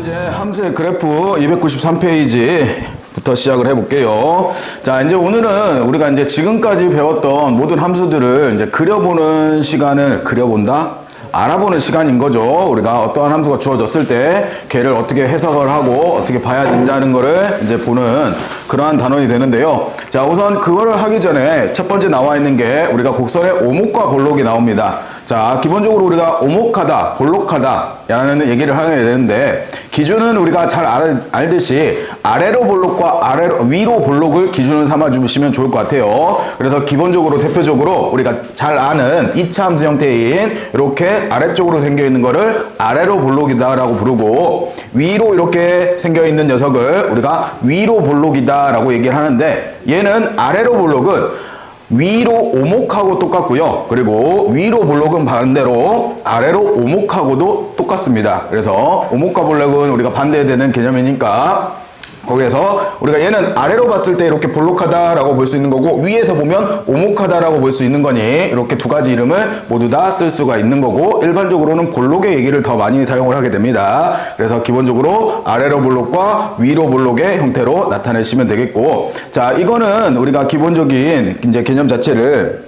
이제 함수의 그래프 293페이지부터 시작을 해볼게요. 자, 이제 오늘은 우리가 이제 지금까지 배웠던 모든 함수들을 이제 그려보는 시간을 알아보는 시간인 거죠. 우리가 어떠한 함수가 주어졌을 때 걔를 어떻게 해석을 하고 어떻게 봐야 된다는 거를 이제 보는 그러한 단원이 되는데요. 자, 우선 그거를 하기 전에 첫 번째 나와 있는 게 우리가 곡선의 오목과 볼록이 나옵니다. 자, 기본적으로 우리가 오목하다, 볼록하다 라는 얘기를 하게 되는데, 기준은 우리가 잘 알듯이 아래로 볼록과 위로 볼록을 기준을 삼아 주시면 좋을 것 같아요. 그래서 기본적으로 대표적으로 우리가 잘 아는 2차 함수 형태인 이렇게 아래쪽으로 생겨 있는 거를 아래로 볼록이다 라고 부르고, 위로 이렇게 생겨 있는 녀석을 우리가 위로 볼록이다 라고 얘기를 하는데, 얘는 아래로 볼록은 위로 오목하고 똑같고요. 그리고 위로 볼록은 반대로 아래로 오목하고도 똑같습니다. 그래서 오목과 볼록은 우리가 반대되는 개념이니까 거기에서 우리가 얘는 아래로 봤을 때 이렇게 볼록하다라고 볼 수 있는 거고, 위에서 보면 오목하다라고 볼 수 있는 거니 이렇게 두 가지 이름을 모두 다 쓸 수가 있는 거고, 일반적으로는 볼록의 얘기를 더 많이 사용을 하게 됩니다. 그래서 기본적으로 아래로 볼록과 위로 볼록의 형태로 나타내시면 되겠고, 자, 이거는 우리가 기본적인 이제 개념 자체를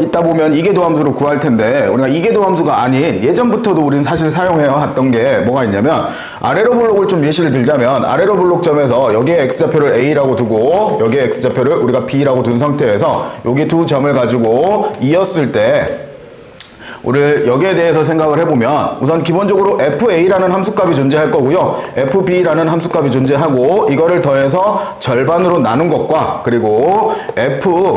이따 보면 이계도 함수를 구할 텐데, 우리가 이계도 함수가 아닌 예전부터도 우리는 사실 사용해 왔던 게 뭐가 있냐면, 아래로 볼록을 좀 예시를 들자면, 아래로 볼록점에서 여기에 x좌표를 a라고 두고 여기에 x좌표를 우리가 b라고 둔 상태에서 여기 두 점을 가지고 이었을 때 우리 여기에 대해서 생각을 해보면, 우선 기본적으로 fa라는 함수값이 존재할 거고요, fb라는 함수값이 존재하고, 이거를 더해서 절반으로 나눈 것과, 그리고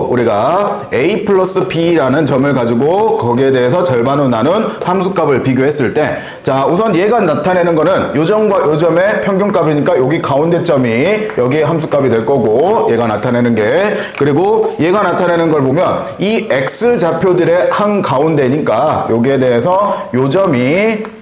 우리가 a 플러스 b라는 점을 가지고 거기에 대해서 절반으로 나눈 함수값을 비교했을 때, 자, 우선 얘가 나타내는 거는 요 점과 요 점의 평균값이니까 여기 가운데 점이 여기에 함수값이 될 거고, 얘가 나타내는 게, 그리고 얘가 나타내는 걸 보면 이 x좌표들의 한 가운데니까 여기에 대해서 요 점이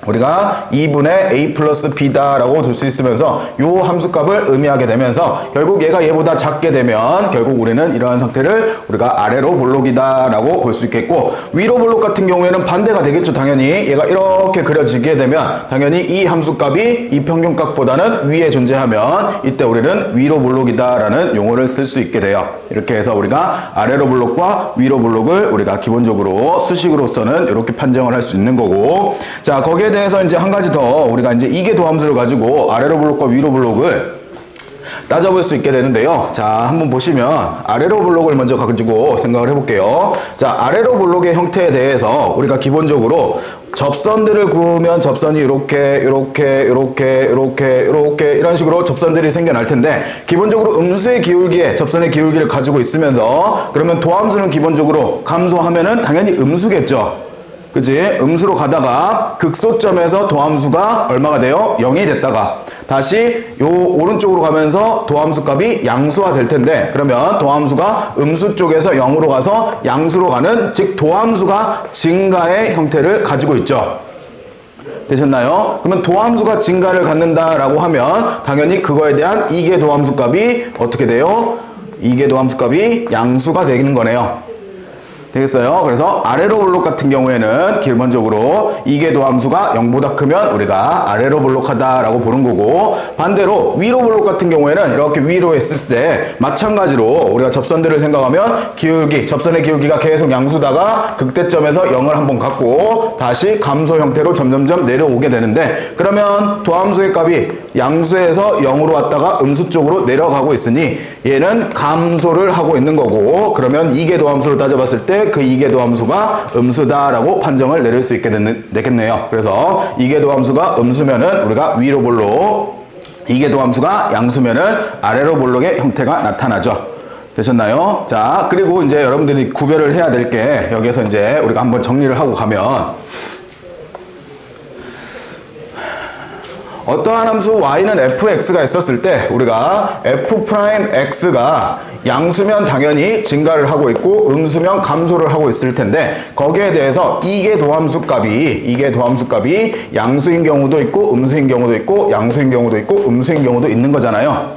우리가 2분의 a 플러스 b다라고 둘 수 있으면서 요 함수값을 의미하게 되면서, 결국 얘가 얘보다 작게 되면 결국 우리는 이러한 상태를 우리가 아래로 볼록이다라고 볼 수 있겠고, 위로 볼록 같은 경우에는 반대가 되겠죠. 당연히 얘가 이렇게 그려지게 되면 당연히 이 함수값이 이 평균값보다는 위에 존재하면 이때 우리는 위로 볼록이다라는 용어를 쓸 수 있게 돼요. 이렇게 해서 우리가 아래로 볼록과 위로 볼록을 우리가 기본적으로 수식으로서는 이렇게 판정을 할 수 있는 거고, 자, 거기에 대해서 이제 한 가지 더 우리가 이제 이계도 함수를 가지고 아래로 볼록과 위로 볼록을 따져볼 수 있게 되는데요. 자, 한번 보시면 아래로 볼록을 먼저 가지고 생각을 해볼게요. 자, 아래로 볼록의 형태에 대해서 우리가 기본적으로 접선들을 그으면 접선이 이렇게 이런 식으로 접선들이 생겨날 텐데, 기본적으로 음수의 기울기에 접선의 기울기를 가지고 있으면서, 그러면 도함수는 기본적으로 감소하면은 당연히 음수겠죠. 그치? 음수로 가다가 극소점에서 도함수가 얼마가 돼요? 0이 됐다가 다시 요 오른쪽으로 가면서 도함수 값이 양수화 될 텐데, 그러면 도함수가 음수 쪽에서 0으로 가서 양수로 가는, 즉 도함수가 증가의 형태를 가지고 있죠. 되셨나요? 그러면 도함수가 증가를 갖는다라고 하면 당연히 그거에 대한 이계 도함수 값이 어떻게 돼요? 이계 도함수 값이 양수가 되는 거네요. 되겠어요? 그래서 아래로 볼록 같은 경우에는 기본적으로 이계도 함수가 0보다 크면 우리가 아래로 볼록하다라고 보는 거고, 반대로 위로 볼록 같은 경우에는 이렇게 위로 했을 때 마찬가지로 우리가 접선들을 생각하면 접선의 기울기가 계속 양수다가 극대점에서 0을 한번 갖고 다시 감소 형태로 점점점 내려오게 되는데, 그러면 도함수의 값이 양수에서 0으로 왔다가 음수 쪽으로 내려가고 있으니 얘는 감소를 하고 있는 거고, 그러면 이계도 함수를 따져봤을 때 그 이계도 함수가 음수다라고 판정을 내릴 수 있게 되겠네요. 그래서 이계도 함수가 음수면은 우리가 위로 볼록, 이계도 함수가 양수면은 아래로 볼록의 형태가 나타나죠. 되셨나요? 자, 그리고 이제 여러분들이 구별을 해야 될 게, 여기에서 이제 우리가 한번 정리를 하고 가면, 어떠한 함수 y는 fx가 있었을 때 우리가 f'x가 양수면 당연히 증가를 하고 있고 음수면 감소를 하고 있을 텐데, 거기에 대해서 이계 도함수 값이 양수인 경우도 있고 음수인 경우도 있고 양수인 경우도 있고 음수인 경우도 있는 거잖아요.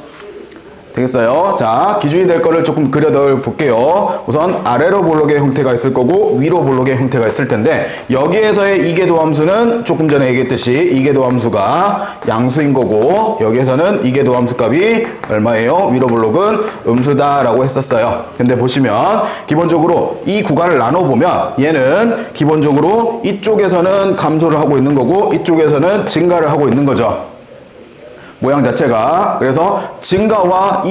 되겠어요? 자, 기준이 될 거를 조금 그려넣어 볼게요. 우선 아래로 볼록의 형태가 있을 거고 위로 볼록의 형태가 있을 텐데 여기에서의 이계도 함수는 조금 전에 얘기했듯이 이계도 함수가 양수인 거고 여기에서는 이계도 함수 값이 얼마예요? 위로 볼록은 음수다라고 했었어요. 근데 보시면 기본적으로 이 구간을 나눠보면 얘는 기본적으로 이쪽에서는 감소를 하고 있는 거고 이쪽에서는 증가를 하고 있는 거죠. 모양 자체가. 그래서 증가와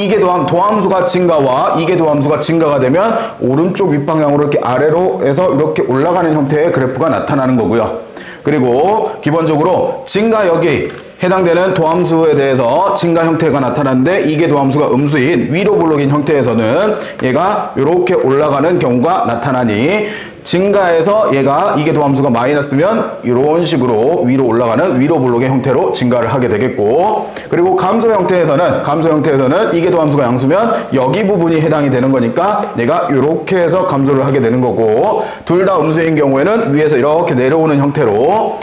도함수가 증가와 이계도함수가 증가가 되면 오른쪽 윗방향으로 이렇게 아래로 해서 이렇게 올라가는 형태의 그래프가 나타나는 거고요. 그리고 기본적으로 증가 여기 해당되는 도함수에 대해서 증가 형태가 나타나는데 이계도함수가 음수인 위로 볼록인 형태에서는 얘가 이렇게 올라가는 경우가 나타나니 증가해서 얘가 이계도함수가 마이너스면 이런 식으로 위로 올라가는 위로 볼록의 형태로 증가를 하게 되겠고 그리고 감소 형태에서는 이계도함수가 양수면 여기 부분이 해당이 되는 거니까 얘가 이렇게 해서 감소를 하게 되는 거고 둘 다 음수인 경우에는 위에서 이렇게 내려오는 형태로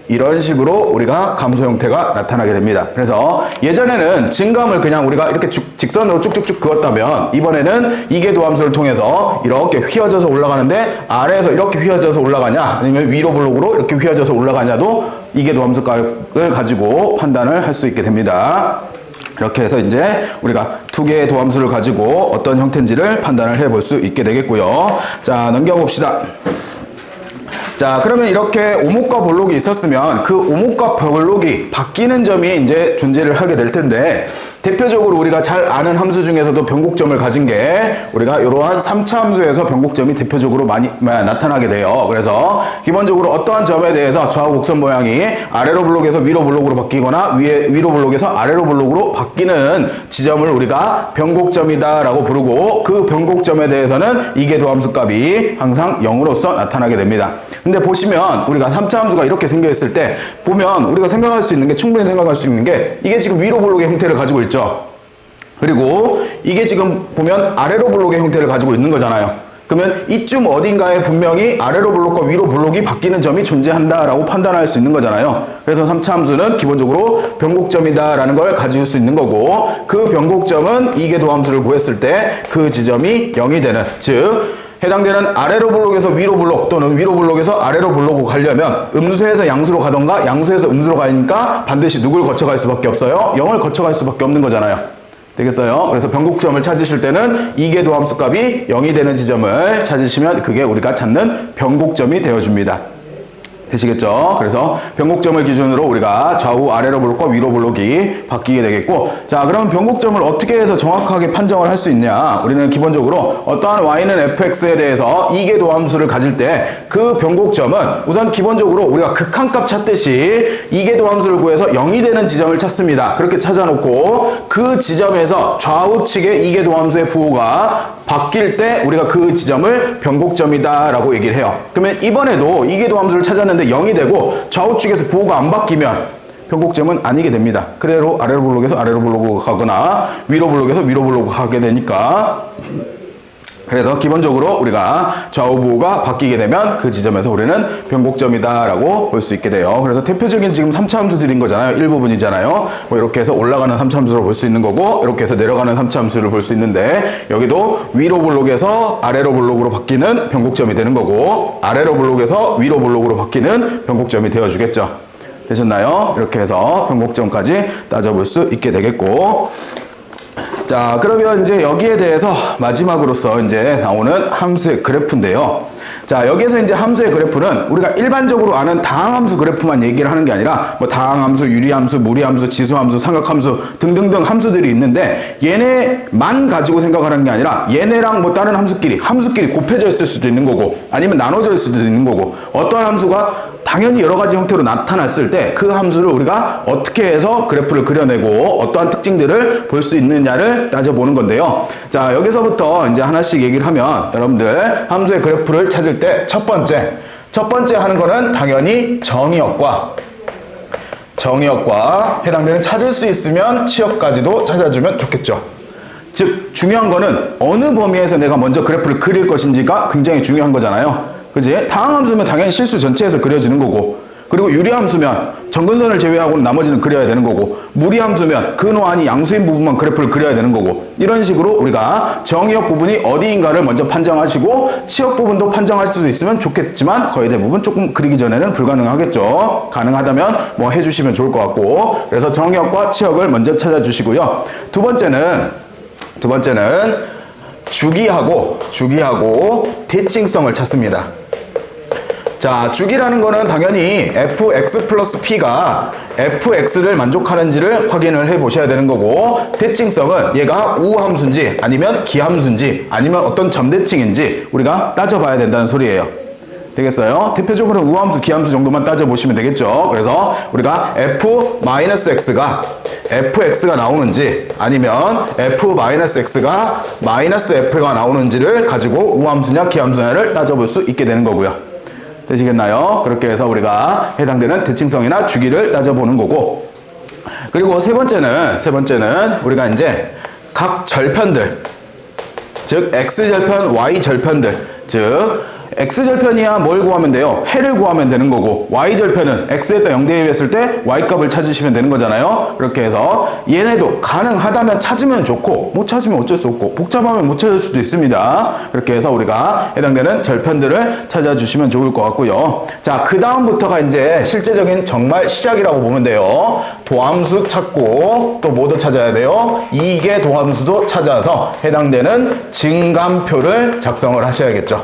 이런 식으로 우리가 감소 형태가 나타나게 됩니다. 그래서 예전에는 증감을 그냥 우리가 이렇게 직선으로 쭉쭉쭉 그었다면 이번에는 이계도함수를 통해서 이렇게 휘어져서 올라가는데 아래에서 이렇게 휘어져서 올라가냐 아니면 위로 볼록으로 이렇게 휘어져서 올라가냐도 이계도함수 값을 가지고 판단을 할 수 있게 됩니다. 이렇게 해서 이제 우리가 두 개의 도함수를 가지고 어떤 형태인지를 판단을 해볼 수 있게 되겠고요. 자, 넘겨봅시다. 자, 그러면 이렇게 오목과 볼록이 있었으면 그 오목과 볼록이 바뀌는 점이 이제 존재를 하게 될 텐데 대표적으로 우리가 잘 아는 함수 중에서도 변곡점을 가진 게 우리가 이러한 3차 함수에서 변곡점이 대표적으로 많이 나타나게 돼요. 그래서 기본적으로 어떠한 점에 대해서 좌우 곡선 모양이 아래로 볼록에서 위로 볼록으로 바뀌거나 위로 볼록에서 아래로 볼록으로 바뀌는 지점을 우리가 변곡점이다라고 부르고 그 변곡점에 대해서는 이계도함수 값이 항상 0으로서 나타나게 됩니다. 근데 보시면 우리가 3차 함수가 이렇게 생겨 있을 때 보면 우리가 생각할 수 있는 게 충분히 생각할 수 있는 게 이게 지금 위로 볼록의 형태를 가지고 있죠. 그리고 이게 지금 보면 아래로 볼록의 형태를 가지고 있는 거잖아요. 그러면 이쯤 어딘가에 분명히 아래로 볼록과 위로 볼록이 바뀌는 점이 존재한다라고 판단할 수 있는 거잖아요. 그래서 3차 함수는 기본적으로 변곡점이다라는 걸 가질 수 있는 거고 그 변곡점은 이계도함수를 구했을 때 그 지점이 0이 되는 즉 해당되는 아래로 볼록에서 위로 볼록 또는 위로 볼록에서 아래로 볼록으로 가려면 음수에서 양수로 가던가 양수에서 음수로 가니까 반드시 누굴 거쳐갈 수밖에 없어요? 0을 거쳐갈 수밖에 없는 거잖아요. 되겠어요? 그래서 변곡점을 찾으실 때는 이계도함수 값이 0이 되는 지점을 찾으시면 그게 우리가 찾는 변곡점이 되어줍니다. 되시겠죠? 그래서 변곡점을 기준으로 우리가 좌우 아래로 볼록과 위로 볼록이 바뀌게 되겠고 자 그러면 변곡점을 어떻게 해서 정확하게 판정을 할 수 있냐 우리는 기본적으로 어떠한 y는 fx에 대해서 이계도함수를 가질 때 그 변곡점은 우선 기본적으로 우리가 극한값 찾듯이 이계도함수를 구해서 0이 되는 지점을 찾습니다. 그렇게 찾아놓고 그 지점에서 좌우측의 이계도함수의 부호가 바뀔 때 우리가 그 지점을 변곡점이다 라고 얘기를 해요. 그러면 이번에도 이계도함수를 찾았는데 0이 되고 좌우측에서 부호가 안 바뀌면 변곡점은 아니게 됩니다. 그대로 아래로 볼록에서 아래로 볼록으로 가거나 위로 볼록에서 위로 볼록으로 가게 되니까 그래서 기본적으로 우리가 좌우 부호가 바뀌게 되면 그 지점에서 우리는 변곡점이다라고 볼 수 있게 돼요. 그래서 대표적인 지금 3차 함수들인 거잖아요. 일부분이잖아요. 뭐 이렇게 해서 올라가는 3차 함수를 볼 수 있는 거고 이렇게 해서 내려가는 3차 함수를 볼 수 있는데 여기도 위로 볼록에서 아래로 볼록으로 바뀌는 변곡점이 되는 거고 아래로 볼록에서 위로 볼록으로 바뀌는 변곡점이 되어주겠죠. 되셨나요? 이렇게 해서 변곡점까지 따져볼 수 있게 되겠고 자, 그러면 이제 여기에 대해서 마지막으로서 이제 나오는 함수의 그래프인데요. 자, 여기에서 이제 함수의 그래프는 우리가 일반적으로 아는 다항함수 그래프만 얘기를 하는 게 아니라 뭐 다항함수, 유리함수, 무리함수, 지수함수, 삼각함수 등등등 함수들이 있는데 얘네만 가지고 생각하는 게 아니라 얘네랑 뭐 다른 함수끼리 곱해져 있을 수도 있는 거고 아니면 나눠져 있을 수도 있는 거고 어떠한 함수가 당연히 여러 가지 형태로 나타났을 때 그 함수를 우리가 어떻게 해서 그래프를 그려내고 어떠한 특징들을 볼 수 있느냐를 따져보는 건데요. 자, 여기서부터 이제 하나씩 얘기를 하면 여러분들 함수의 그래프를 찾을 때 첫 번째 하는 거는 당연히 정의역과 해당되는 찾을 수 있으면 치역까지도 찾아주면 좋겠죠. 즉 중요한 거는 어느 범위에서 내가 먼저 그래프를 그릴 것인지가 굉장히 중요한 거잖아요. 그지? 다항함수면 당연히 실수 전체에서 그려지는 거고 그리고 유리함수면 점근선을 제외하고는 나머지는 그려야 되는 거고, 무리함수면 근호한이 양수인 부분만 그래프를 그려야 되는 거고, 이런 식으로 우리가 정의역 부분이 어디인가를 먼저 판정하시고 치역 부분도 판정하실 수 있으면 좋겠지만 거의 대부분 조금 그리기 전에는 불가능하겠죠. 가능하다면 뭐 해주시면 좋을 것 같고, 그래서 정의역과 치역을 먼저 찾아주시고요. 두 번째는 주기하고 대칭성을 찾습니다. 자, 주기라는 거는 당연히 fx 플러스 p가 fx를 만족하는지를 확인을 해 보셔야 되는 거고, 대칭성은 얘가 우함수인지 아니면 기함수인지 아니면 어떤 점대칭인지 우리가 따져봐야 된다는 소리예요. 되겠어요? 대표적으로 우함수, 기함수 정도만 따져보시면 되겠죠. 그래서 우리가 f-x가 fx가 나오는지 아니면 f-x가 -f가 나오는지를 가지고 우함수냐 기함수냐를 따져볼 수 있게 되는 거고요. 되시겠나요? 그렇게 해서 우리가 해당되는 대칭성이나 주기를 따져보는 거고, 그리고 세 번째는 우리가 이제 각 절편들, 즉 x절편, y절편들, 즉 x절편이야 뭘 구하면 돼요? 해를 구하면 되는 거고, y절편은 x에다 0 대입했을 때 y값을 찾으시면 되는 거잖아요. 그렇게 해서 얘네도 가능하다면 찾으면 좋고, 못 찾으면 어쩔 수 없고, 복잡하면 못 찾을 수도 있습니다. 그렇게 해서 우리가 해당되는 절편들을 찾아주시면 좋을 것 같고요. 자, 그 다음부터가 이제 실제적인 정말 시작이라고 보면 돼요. 도함수 찾고 또 뭐도 찾아야 돼요? 이계 도함수도 찾아서 해당되는 증감표를 작성을 하셔야겠죠.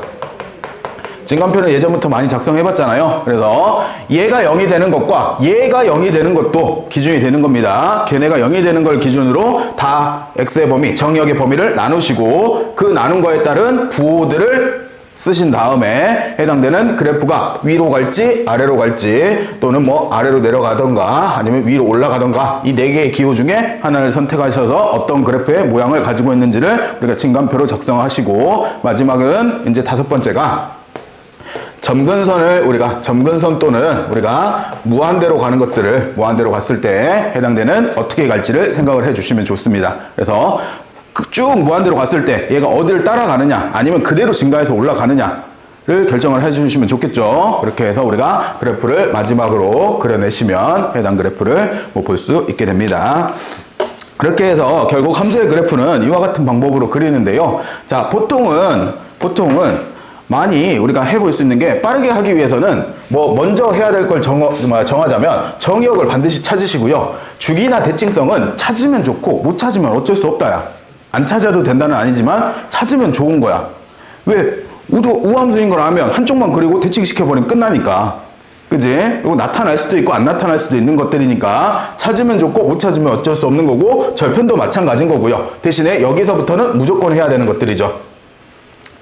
증감표는 예전부터 많이 작성해봤잖아요. 그래서 얘가 0이 되는 것과 얘가 0이 되는 것도 기준이 되는 겁니다. 걔네가 0이 되는 걸 기준으로 다 x의 범위, 정의역의 범위를 나누시고, 그 나눈 거에 따른 부호들을 쓰신 다음에 해당되는 그래프가 위로 갈지 아래로 갈지, 또는 뭐 아래로 내려가던가 아니면 위로 올라가던가, 이 네 개의 기호 중에 하나를 선택하셔서 어떤 그래프의 모양을 가지고 있는지를 우리가 증감표로 작성하시고, 마지막은 이제 다섯 번째가 점근선 또는 우리가 무한대로 가는 것들을 무한대로 갔을 때 해당되는 어떻게 갈지를 생각을 해 주시면 좋습니다. 그래서 쭉 무한대로 갔을 때 얘가 어디를 따라가느냐 아니면 그대로 증가해서 올라가느냐를 결정을 해 주시면 좋겠죠. 그렇게 해서 우리가 그래프를 마지막으로 그려내시면 해당 그래프를 볼 수 있게 됩니다. 그렇게 해서 결국 함수의 그래프는 이와 같은 방법으로 그리는데요. 자, 보통은 많이 우리가 해볼 수 있는 게, 빠르게 하기 위해서는 뭐 먼저 해야 될 걸 정하자면 정의역을 반드시 찾으시고요. 주기나 대칭성은 찾으면 좋고 못 찾으면 어쩔 수 없다야. 안 찾아도 된다는 아니지만 찾으면 좋은 거야. 왜? 우함수인 걸 알면 한쪽만 그리고 대칭시켜버리면 끝나니까. 그지? 그리고 나타날 수도 있고 안 나타날 수도 있는 것들이니까 찾으면 좋고 못 찾으면 어쩔 수 없는 거고, 절편도 마찬가지인 거고요. 대신에 여기서부터는 무조건 해야 되는 것들이죠.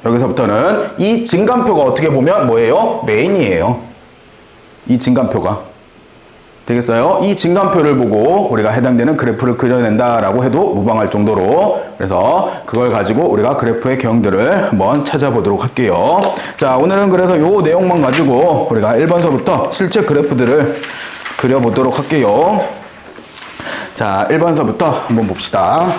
여기서부터는 이 증감표가 어떻게 보면 뭐예요? 메인이에요. 이 증감표가. 되겠어요? 이 증감표를 보고 우리가 해당되는 그래프를 그려낸다라고 해도 무방할 정도로, 그래서 그걸 가지고 우리가 그래프의 경들을 한번 찾아보도록 할게요. 자, 오늘은 그래서 요 내용만 가지고 우리가 1번서부터 실제 그래프들을 그려보도록 할게요. 자, 1번서부터 한번 봅시다.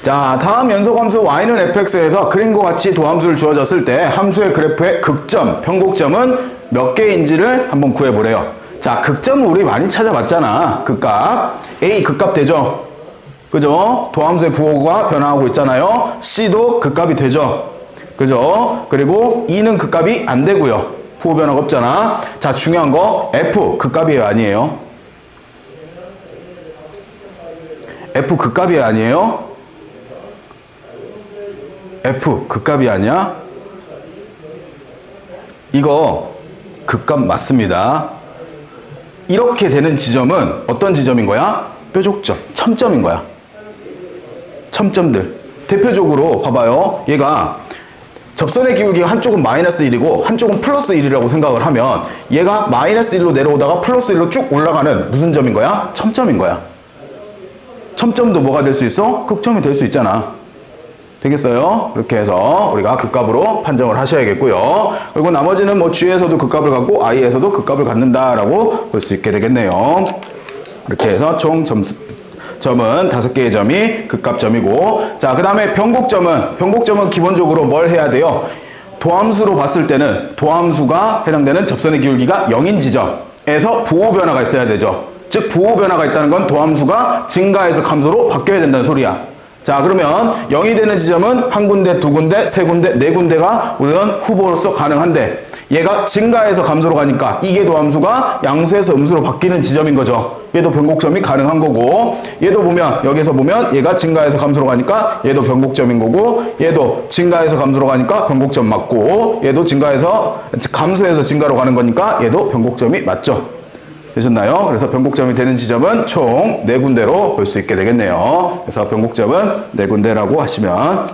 자, 다음 연속함수 y는 fx에서 그림과 같이 도함수를 주어졌을 때 함수의 그래프의 극점, 변곡점은 몇 개인지를 한번 구해보래요. 자, 극점은 우리 많이 찾아봤잖아. 극값. A 극값 되죠? 그죠? 도함수의 부호가 변화하고 있잖아요. C도 극값이 되죠? 그죠? 그리고 E는 극값이 안 되고요. 부호 변화가 없잖아. 자, 중요한 거 F 극값이에요, 아니에요? F 극값이 아니에요? F 극값이 아니야? 이거 극값 맞습니다. 이렇게 되는 지점은 어떤 지점인 거야? 뾰족점, 첨점인 거야. 첨점들. 대표적으로 봐봐요. 얘가 접선의 기울기가 한쪽은 -1이고 한쪽은 +1이라고 생각을 하면 얘가 -1로 내려오다가 +1로 쭉 올라가는 무슨 점인 거야? 첨점인 거야. 첨점도 뭐가 될 수 있어? 극점이 될 수 있잖아. 되겠어요? 이렇게 해서 우리가 극값으로 판정을 하셔야겠고요. 그리고 나머지는 뭐 G에서도 극값을 갖고 I에서도 극값을 갖는다라고 볼 수 있게 되겠네요. 이렇게 해서 총 점은 5개의 점이 극값점이고, 자, 그 다음에 변곡점은 기본적으로 뭘 해야 돼요? 도함수로 봤을 때는 도함수가 해당되는 접선의 기울기가 0인 지점에서 부호 변화가 있어야 되죠. 즉 부호 변화가 있다는 건 도함수가 증가해서 감소로 바뀌어야 된다는 소리야. 자, 그러면 0이 되는 지점은 한 군데, 두 군데, 세 군데, 네 군데가 우선 후보로서 가능한데, 얘가 증가해서 감소로 가니까 이게 도함수가 양수에서 음수로 바뀌는 지점인 거죠. 얘도 변곡점이 가능한 거고, 얘도 보면 여기서 보면 얘가 증가해서 감소로 가니까 얘도 변곡점인 거고, 얘도 증가해서 감소로 가니까 변곡점 맞고, 얘도 증가해서 감소해서 증가로 가는 거니까 얘도 변곡점이 맞죠. 되셨나요? 그래서 변곡점이 되는 지점은 총 4군데로 볼 수 있게 되겠네요. 그래서 변곡점은 4군데라고 하시면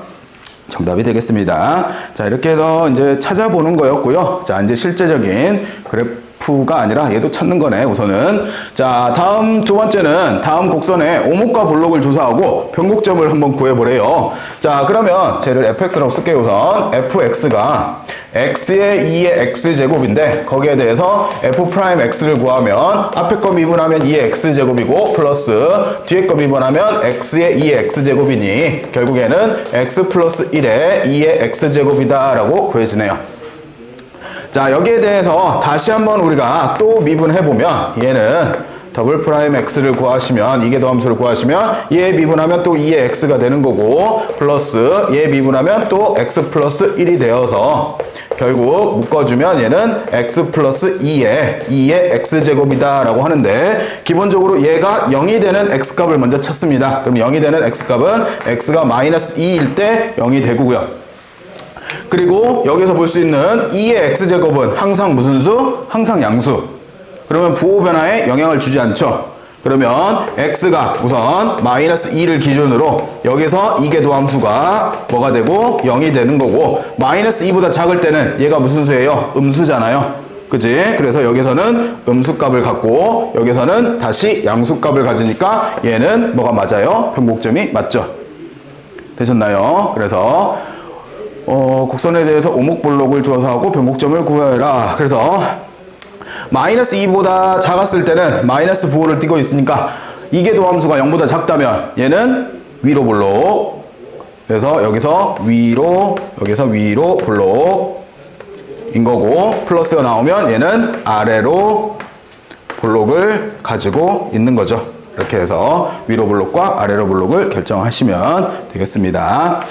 정답이 되겠습니다. 자, 이렇게 해서 이제 찾아보는 거였고요. 자, 이제 실제적인 그래프가 아니라 얘도 찾는 거네, 우선은. 자, 다음 두 번째는 다음 곡선의 오목과 볼록을 조사하고 변곡점을 한번 구해보래요. 자, 그러면 쟤를 fx라고 쓸게요, 우선. fx가 x의 2의 x제곱인데 거기에 대해서 f'x를 구하면 앞에 거 미분하면 2의 x제곱이고 플러스 뒤에 거 미분하면 x의 2의 x제곱이니 결국에는 x 플러스 1의 2의 x제곱이다 라고 구해지네요. 자, 여기에 대해서 다시 한번 우리가 또 미분해보면 얘는 더블 프라임 x를 구하시면, 이게 도함수를 구하시면 얘 미분하면 또 2의 x가 되는 거고 플러스 얘 미분하면 또 x 플러스 1이 되어서 결국 묶어주면 얘는 x 플러스 2의 x제곱이다 라고 하는데, 기본적으로 얘가 0이 되는 x값을 먼저 찾습니다. 그럼 0이 되는 x값은 x가 마이너스 2일 때 0이 되고요. 그리고 여기서 볼 수 있는 2의 x제곱은 항상 무슨 수? 항상 양수. 그러면 부호 변화에 영향을 주지 않죠. 그러면 x가 우선 마이너스 2를 기준으로 여기서 이게 도함수가 뭐가 되고 0이 되는 거고, 마이너스 2보다 작을 때는 얘가 무슨 수예요? 음수잖아요. 그치? 그래서 여기서는 음수값을 갖고 여기서는 다시 양수값을 가지니까 얘는 뭐가 맞아요? 변곡점이 맞죠. 되셨나요? 그래서 곡선에 대해서 오목볼록을 조사하고 변곡점을 구해라. 그래서 마이너스 2보다 작았을 때는 마이너스 부호를 띄고 있으니까 이게 도함수가 0보다 작다면 얘는 위로 볼록, 그래서 여기서 위로, 여기서 위로 볼록인 거고, 플러스가 나오면 얘는 아래로 볼록을 가지고 있는 거죠. 이렇게 해서 위로 볼록과 아래로 볼록을 결정하시면 되겠습니다.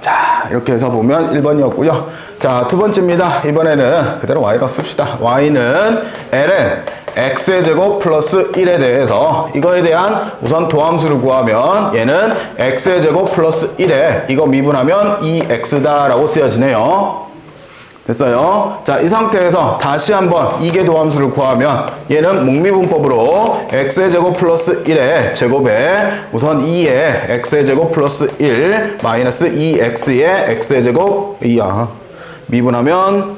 자, 이렇게 해서 보면 1번이었고요. 자, 두 번째입니다. 이번에는 그대로 y라고 씁시다. y는 ln x의 제곱 플러스 1에 대해서 이거에 대한 우선 도함수를 구하면 얘는 x의 제곱 플러스 1에 이거 미분하면 2x다 라고 쓰여지네요. 됐어요? 자, 이 상태에서 다시 한번 이계 도함수를 구하면 얘는 목미분법으로 x의 제곱 플러스 1의 제곱에 우선 2의 x의 제곱 플러스 1 마이너스 2x의 x의 제곱 2야 미분하면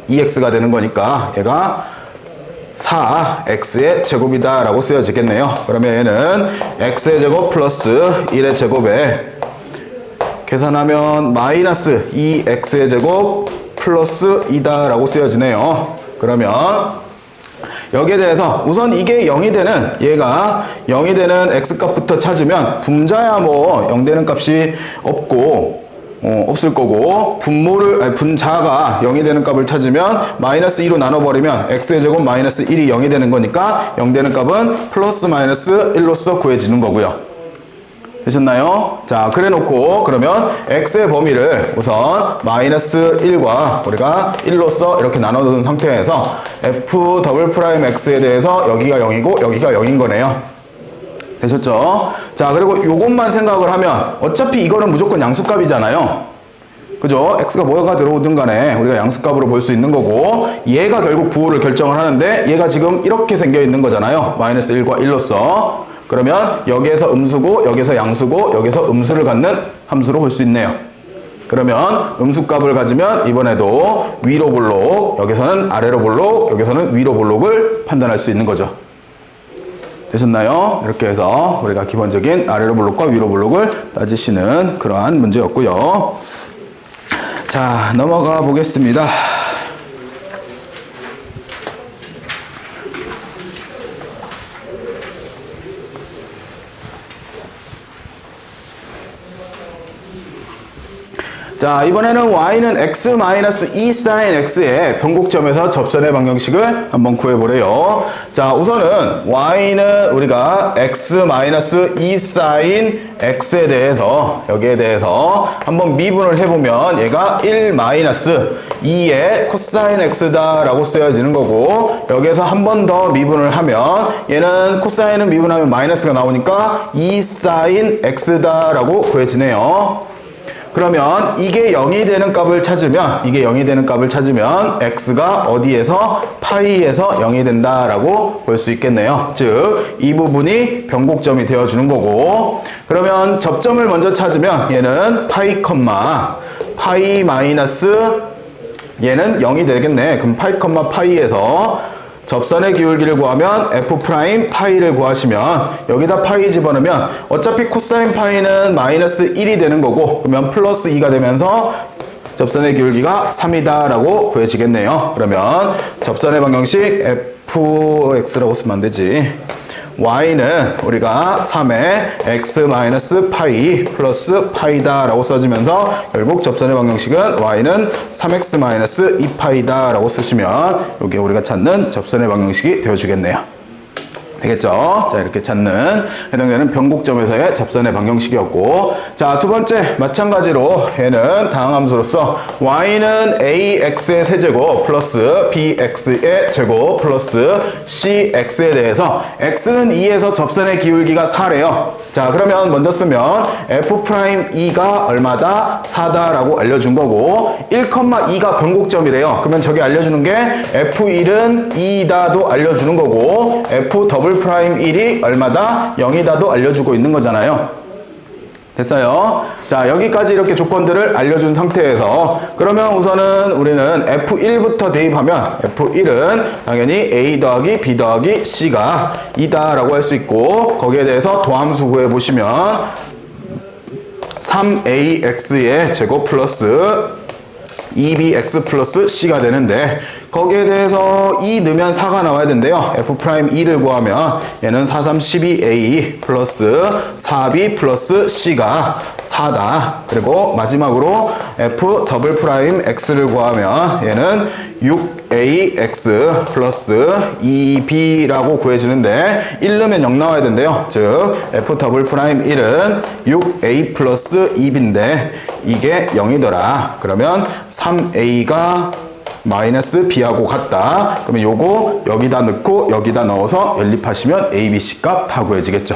2x가 되는 거니까 얘가 4x의 제곱이다 라고 쓰여지겠네요. 그러면 얘는 x의 제곱 플러스 1의 제곱에 계산하면 마이너스 2x의 제곱 플러스 2다 라고 쓰여지네요. 그러면 여기에 대해서 우선 이게 0이 되는, 얘가 0이 되는 x값부터 찾으면 분자야 뭐 0 되는 값이 없고 없을 거고, 분자가 0이 되는 값을 찾으면 마이너스 2로 나눠버리면 x의 제곱 마이너스 1이 0이 되는 거니까 0 되는 값은 플러스 마이너스 1로서 구해지는 거고요. 되셨나요? 자, 그래 놓고 그러면 x의 범위를 우선 마이너스 1과 우리가 1로서 이렇게 나눠둔 상태에서 f 더블 프라임 x에 대해서 여기가 0이고 여기가 0인 거네요. 되셨죠? 자, 그리고 요것만 생각을 하면 어차피 이거는 무조건 양수값이잖아요. 그죠? x가 뭐가 들어오든 간에 우리가 양수값으로 볼 수 있는 거고, 얘가 결국 부호를 결정을 하는데 얘가 지금 이렇게 생겨 있는 거잖아요. 마이너스 1과 1로서. 그러면 여기에서 음수고 여기서 양수고 여기서 음수를 갖는 함수로 볼 수 있네요. 그러면 음수값을 가지면 이번에도 위로 볼록, 여기서는 아래로 볼록, 여기서는 위로 볼록을 판단할 수 있는 거죠. 되셨나요? 이렇게 해서 우리가 기본적인 아래로 블록과 위로 블록을 따지시는 그러한 문제였고요. 자, 넘어가 보겠습니다. 자, 이번에는 y는 x-2 sin x의 변곡점에서 접선의 방정식을 한번 구해보래요. 자, 우선은 y는 우리가 x-2 sin x에 대해서, 여기에 대해서 한번 미분을 해보면 얘가 1-2의 코사인 x다라고 쓰여지는 거고, 여기에서 한 번 더 미분을 하면 얘는 코사인은 미분하면 마이너스가 나오니까 2 sin x다라고 구해지네요. 그러면 이게 0이 되는 값을 찾으면 x가 어디에서? 파이에서 0이 된다라고 볼 수 있겠네요. 즉, 이 부분이 변곡점이 되어주는 거고, 그러면 접점을 먼저 찾으면 얘는 파이 마이너스 얘는 0이 되겠네. 그럼 파이에서 접선의 기울기를 구하면 f 프라임 파이를 구하시면 여기다 파이 집어넣으면 어차피 코사인 파이는 마이너스 1이 되는 거고, 그러면 플러스 2가 되면서 접선의 기울기가 3이다 라고 구해지겠네요. 그러면 접선의 방정식 fx라고 쓰면 안 되지. y는 우리가 3의 x 파이 플러스 파이다 라고 써지면서 결국 접선의 방정식은 y는 3x 2파이다 라고 쓰시면 이게 우리가 찾는 접선의 방정식이 되어주겠네요. 되겠죠? 자, 이렇게 찾는 해당되는 변곡점에서의 접선의 방정식이었고, 자, 두 번째 마찬가지로 얘는 다음 함수로서 y는 ax의 세제곱 플러스 bx의 제곱 플러스 cx에 대해서 x는 2에서 접선의 기울기가 4래요. 자, 그러면 먼저 쓰면 f'2가 얼마다? 4다라고 알려준 거고, 1,2가 변곡점이래요. 그러면 저기 알려주는 게 f1은 2다도 알려주는 거고, f 더블 프라임 1이 얼마다? 0이다도 알려주고 있는 거잖아요. 됐어요? 자, 여기까지 이렇게 조건들을 알려준 상태에서 그러면 우선은 우리는 F1부터 대입하면 F1은 당연히 A 더하기 B 더하기 C가 2다 라고 할 수 있고, 거기에 대해서 도함수 구해보시면 3AX의 제곱 플러스 2bx 플러스 c가 되는데, 거기에 대해서 2 넣으면 4가 나와야 된대요. f'2를 구하면 얘는 4, 3, 12a 플러스 4b 플러스 c가 4다. 그리고 마지막으로 f 더블 프라임 x를 구하면 얘는 6ax 플러스 2b라고 구해지는데 1 넣으면 0 나와야 된대요. 즉 f 더블 프라임 1은 6a 플러스 2b인데 이게 0이더라. 그러면 3a가 마이너스 b하고 같다. 그러면 요거 여기다 넣고 여기다 넣어서 연립하시면 a, b, c 값 다 구해지겠죠.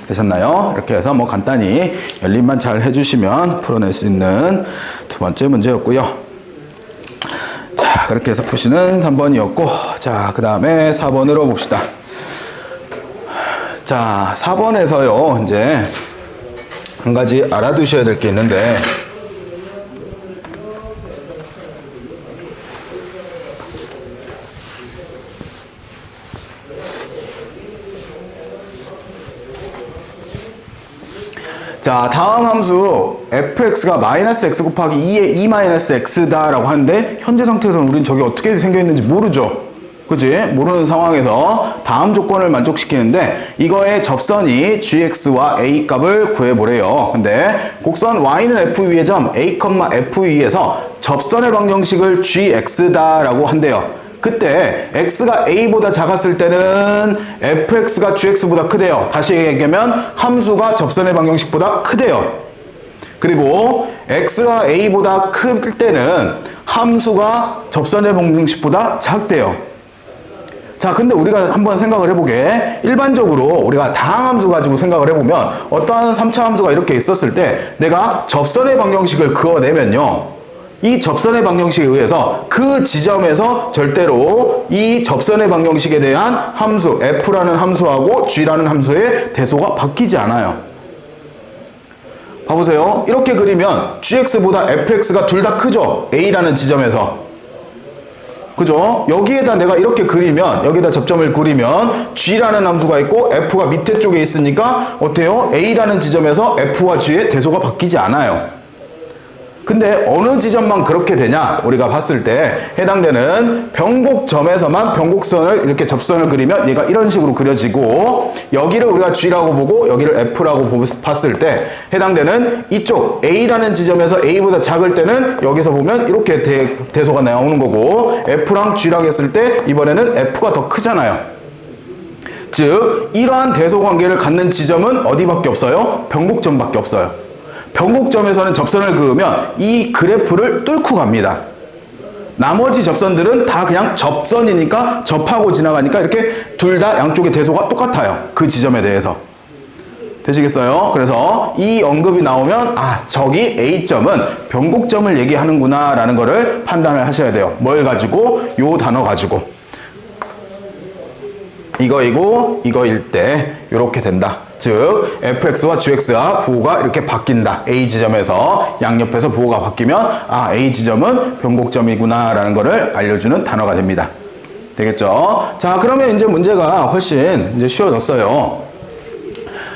되셨나요? 이렇게 해서 뭐 간단히 연립만 잘 해주시면 풀어낼 수 있는 두 번째 문제였고요. 자, 그렇게 해서 푸시는 3번이었고, 자, 그 다음에 4번으로 봅시다. 자, 4번에서요, 이제 한 가지 알아두셔야 될 게 있는데, 자, 다음 함수 fx가 마이너스 x 곱하기 2의 2 마이너스 x다 라고 하는데, 현재 상태에서는 우린 저게 어떻게 생겨있는지 모르죠. 그치? 모르는 상황에서 다음 조건을 만족시키는데, 이거의 접선이 gx와 a 값을 구해보래요. 근데 곡선 y는 f2의 점 a, f2에서 접선의 방정식을 gx다 라고 한대요. 그때 x가 a보다 작았을 때는 fx가 gx보다 크대요. 다시 얘기하면 함수가 접선의 방정식보다 크대요. 그리고 x가 a보다 클 때는 함수가 접선의 방정식보다 작대요. 자, 근데 우리가 한번 생각을 해보게, 일반적으로 우리가 다항함수 가지고 생각을 해보면 어떠한 3차 함수가 이렇게 있었을 때 내가 접선의 방정식을 그어내면요, 이 접선의 방정식에 의해서 그 지점에서 절대로 이 접선의 방정식에 대한 함수 f라는 함수하고 g라는 함수의 대소가 바뀌지 않아요. 봐보세요. 이렇게 그리면 gx보다 fx가 둘 다 크죠? a라는 지점에서. 그죠? 여기에다 내가 이렇게 그리면, 여기다 접점을 그리면 G라는 함수가 있고 F가 밑에 쪽에 있으니까 어때요? A라는 지점에서 F와 G의 대소가 바뀌지 않아요. 근데 어느 지점만 그렇게 되냐? 우리가 봤을 때 해당되는 변곡점에서만 변곡선을 이렇게 접선을 그리면 얘가 이런 식으로 그려지고, 여기를 우리가 G라고 보고 여기를 F라고 봤을 때 해당되는 이쪽 A라는 지점에서 A보다 작을 때는 여기서 보면 이렇게 대소가 나오는 거고, F랑 G랑 했을 때 이번에는 F가 더 크잖아요. 즉 이러한 대소 관계를 갖는 지점은 어디밖에 없어요? 변곡점밖에 없어요. 변곡점에서는 접선을 그으면 이 그래프를 뚫고 갑니다. 나머지 접선들은 다 그냥 접선이니까 접하고 지나가니까 이렇게 둘 다 양쪽의 대소가 똑같아요. 그 지점에 대해서. 되시겠어요? 그래서 이 언급이 나오면 저기 A점은 변곡점을 얘기하는구나 라는 거를 판단을 하셔야 돼요. 뭘 가지고? 요 단어 가지고. 이거이고 이거일 때 이렇게 된다. 즉 fx와 gx와 부호가 이렇게 바뀐다. A 지점에서 양옆에서 부호가 바뀌면 A 지점은 변곡점이구나 라는 거를 알려주는 단어가 됩니다. 되겠죠? 자, 그러면 이제 문제가 훨씬 이제 쉬워졌어요.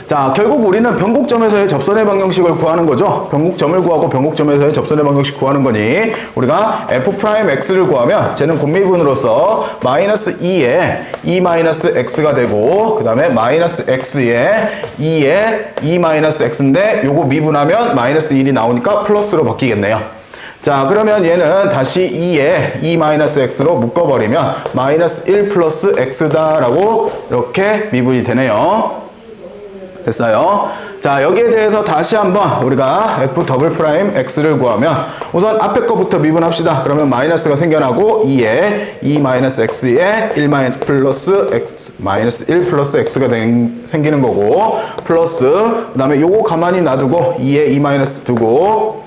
자, 결국 우리는 변곡점에서의 접선의 방정식을 구하는 거죠. 변곡점을 구하고 변곡점에서의 접선의 방정식 구하는 거니, 우리가 f'x를 구하면 쟤는 곱미분으로서 마이너스 2에 2 마이너스 x가 되고, 그 다음에 마이너스 x에 2에 2 마이너스 x인데 요거 미분하면 마이너스 1이 나오니까 플러스로 바뀌겠네요. 자, 그러면 얘는 다시 2에 2 마이너스 x로 묶어버리면 마이너스 1 플러스 x다라고 이렇게 미분이 되네요. 됐어요. 자, 여기에 대해서 다시 한번 우리가 f 더블 프라임 x를 구하면 우선 앞에 거부터 미분합시다. 그러면 마이너스가 생겨나고 2에 2 마이너스 x에 1 플러스 x 마이너스 1 플러스 x가 생기는 거고, 플러스 그 다음에 요거 가만히 놔두고 2에 2 마이너스 두고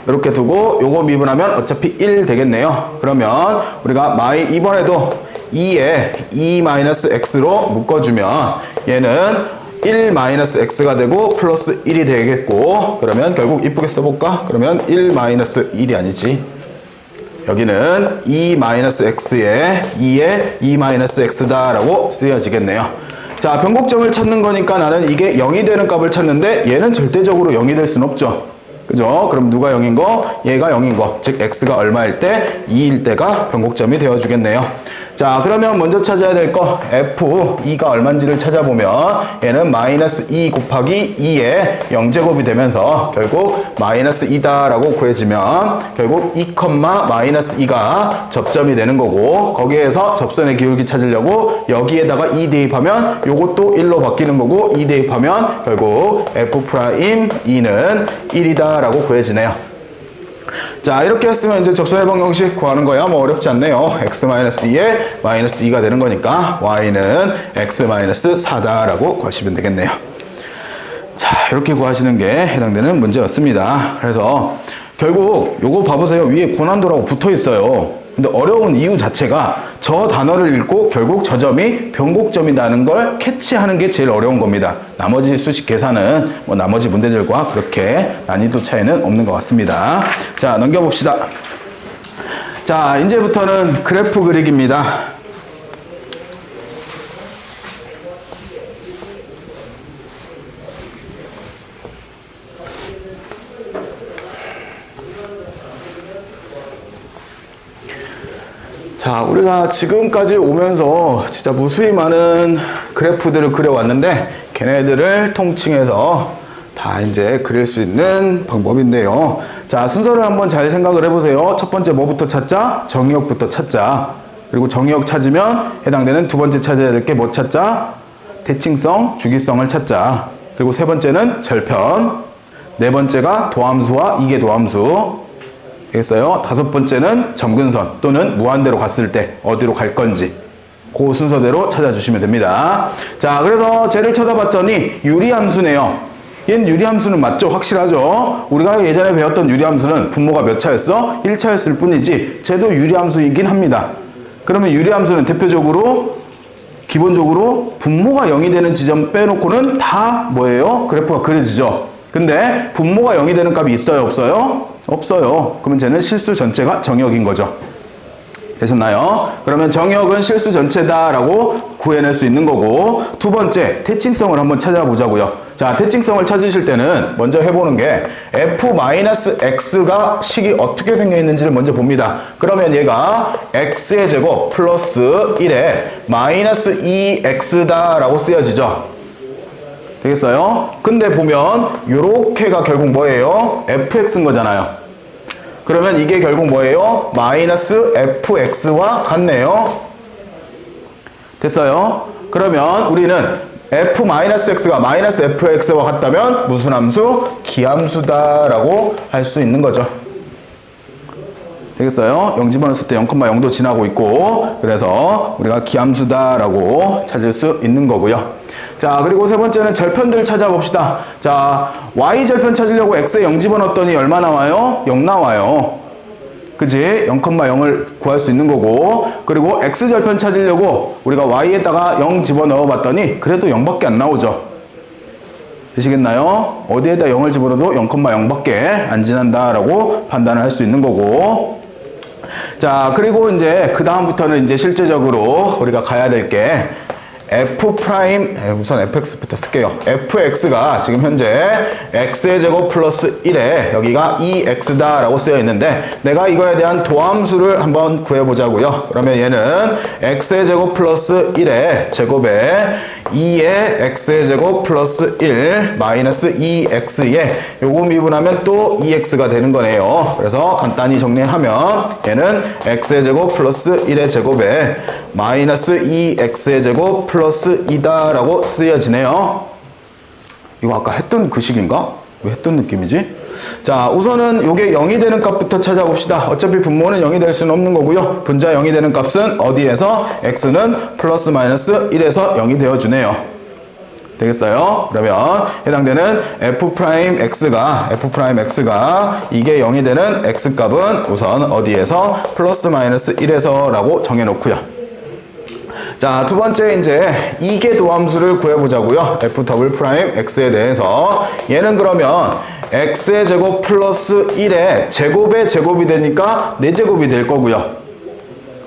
이렇게 두고 요거 미분하면 어차피 1 되겠네요. 그러면 우리가 이번에도 2에 2 마이너스 x로 묶어주면 얘는 1 마이너스 x가 되고 플러스 1이 되겠고, 그러면 결국 이쁘게 써볼까? 그러면 1 마이너스 1이 아니지. 여기는 2 마이너스 x에 2에 2 마이너스 x다라고 쓰여지겠네요. 자, 변곡점을 찾는 거니까 나는 이게 0이 되는 값을 찾는데 얘는 절대적으로 0이 될 순 없죠. 그죠? 그럼 누가 0인 거? 얘가 0인 거. 즉 x가 얼마일 때? 2일 때가 변곡점이 되어주겠네요. 자, 그러면 먼저 찾아야 될 거 f2가 얼마인지를 찾아보면 얘는 마이너스 2 곱하기 2에 0제곱이 되면서 결국 마이너스 2다라고 구해지면 결국 2, 마이너스 2가 접점이 되는 거고, 거기에서 접선의 기울기 찾으려고 여기에다가 2 대입하면 요것도 1로 바뀌는 거고, 2 대입하면 결국 f'2는 1이다라고 구해지네요. 자, 이렇게 했으면 이제 접선의 방정식 구하는 거야 뭐 어렵지 않네요. x-2에 마이너스 2가 되는 거니까 y는 x-4다라고 구하시면 되겠네요. 자, 이렇게 구하시는 게 해당되는 문제였습니다. 그래서 결국 요거 봐보세요. 위에 고난도라고 붙어 있어요. 근데 어려운 이유 자체가 저 단어를 읽고 결국 저 점이 변곡점이라는 걸 캐치하는 게 제일 어려운 겁니다. 나머지 수식 계산은 뭐 나머지 문제들과 그렇게 난이도 차이는 없는 것 같습니다. 자, 넘겨봅시다. 자, 이제부터는 그래프 그리기입니다. 자, 우리가 지금까지 오면서 진짜 무수히 많은 그래프들을 그려왔는데 걔네들을 통칭해서 다 이제 그릴 수 있는 방법인데요. 자, 순서를 한번 잘 생각을 해보세요. 첫 번째 뭐부터 찾자? 정의역부터 찾자. 그리고 정의역 찾으면 해당되는 두 번째 찾아야 될 게 뭐 찾자? 대칭성, 주기성을 찾자. 그리고 세 번째는 절편. 네 번째가 도함수와 이계도함수. 되겠어요? 다섯 번째는 점근선 또는 무한대로 갔을 때 어디로 갈 건지 그 순서대로 찾아주시면 됩니다. 자, 그래서 쟤를 찾아봤더니 유리함수네요. 얘는 유리함수는 맞죠? 확실하죠? 우리가 예전에 배웠던 유리함수는 분모가 몇 차였어? 1차였을 뿐이지 쟤도 유리함수이긴 합니다. 그러면 유리함수는 대표적으로 기본적으로 분모가 0이 되는 지점 빼놓고는 다 뭐예요? 그래프가 그려지죠. 근데 분모가 0이 되는 값이 있어요? 없어요? 없어요. 그러면 쟤는 실수 전체가 정역인 거죠. 되셨나요? 그러면 정역은 실수 전체다라고 구해낼 수 있는 거고, 두 번째 대칭성을 한번 찾아보자고요. 자, 대칭성을 찾으실 때는 먼저 해보는 게 f-x가 식이 어떻게 생겨 있는지를 먼저 봅니다. 그러면 얘가 x의 제곱 플러스 1에 마이너스 2x다 라고 쓰여지죠. 되겠어요? 근데 보면 요렇게가 결국 뭐예요? fx인 거잖아요. 그러면 이게 결국 뭐예요? 마이너스 fx와 같네요. 됐어요? 그러면 우리는 f-x가 마이너스 fx와 같다면 무슨 함수? 기함수다라고 할 수 있는 거죠. 되겠어요? 0 집어넣었을 때 0,0도 지나고 있고, 그래서 우리가 기함수다라고 찾을 수 있는 거고요. 자, 그리고 세 번째는 절편들 찾아봅시다. 자, y절편 찾으려고 x에 0 집어넣었더니 얼마 나와요? 0 나와요. 그지? 0,0을 구할 수 있는 거고, 그리고 x절편 찾으려고 우리가 y에다가 0 집어넣어 봤더니 그래도 0밖에 안 나오죠. 되시겠나요? 어디에다 0을 집어넣어도 0,0밖에 안 지난다라고 판단을 할 수 있는 거고. 자, 그리고 이제 그 다음부터는 이제 실제적으로 우리가 가야 될 게 f 프라임, 우선 fx부터 쓸게요. fx가 지금 현재 x의 제곱 플러스 1에 여기가 2x다 라고 쓰여 있는데, 내가 이거에 대한 도함수를 한번 구해보자고요. 그러면 얘는 x의 제곱 플러스 1의 제곱에 2의 x의 제곱 플러스 1 마이너스 2x에 요거 미분하면 또 2x가 되는 거네요. 그래서 간단히 정리하면 얘는 x의 제곱 플러스 1의 제곱에 마이너스 2x의 제곱 플러스 2다 라고 쓰여지네요. 이거 아까 했던 그 식인가? 왜 했던 느낌이지? 자, 우선은 요게 0이 되는 값부터 찾아봅시다. 어차피 분모는 0이 될 수는 없는 거고요. 분자 0이 되는 값은 어디에서? x는 플러스 마이너스 1에서 0이 되어주네요. 되겠어요? 그러면 해당되는 f'x가 이게 0이 되는 x값은 우선 어디에서? 플러스 마이너스 1에서 라고 정해놓고요. 자, 두 번째 이제 이계 도함수를 구해보자고요. f'x에 대해서. 얘는 그러면 x의 제곱 플러스 1의 제곱의 제곱이 되니까 4제곱이 될 거고요.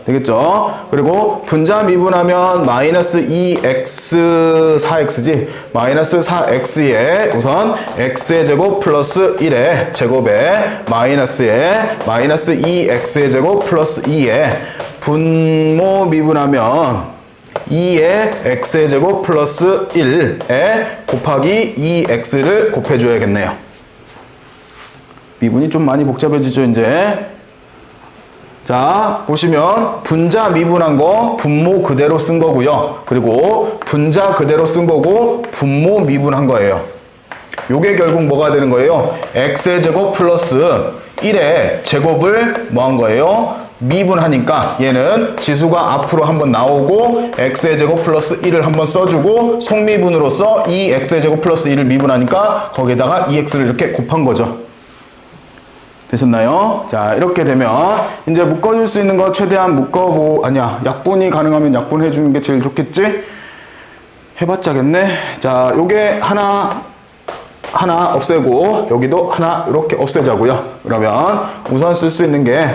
되겠죠? 그리고 분자 미분하면 마이너스 2x 4x지. 마이너스 4x에 우선 x의 제곱 플러스 1의 제곱에 마이너스에 마이너스 2x의 제곱 플러스 2에 분모 미분하면 2의 x의 제곱 플러스 1에 곱하기 2x를 곱해줘야겠네요. 미분이 좀 많이 복잡해지죠, 이제. 자, 보시면 분자 미분한 거 분모 그대로 쓴 거고요. 그리고 분자 그대로 쓴 거고 분모 미분한 거예요. 요게 결국 뭐가 되는 거예요? x의 제곱 플러스 1의 제곱을 뭐 한 거예요? 미분하니까 얘는 지수가 앞으로 한번 나오고 x의 제곱 플러스 1을 한번 써주고 속미분으로써 2x의 제곱 플러스 1을 미분하니까 거기에다가 2x를 이렇게 곱한 거죠. 되셨나요? 자, 이렇게 되면 이제 묶어줄 수 있는 거 최대한 약분이 가능하면 약분해 주는 게 제일 좋겠지? 해봤자겠네. 자, 요게 하나 없애고 여기도 하나 이렇게 없애자고요. 그러면 우선 쓸 수 있는 게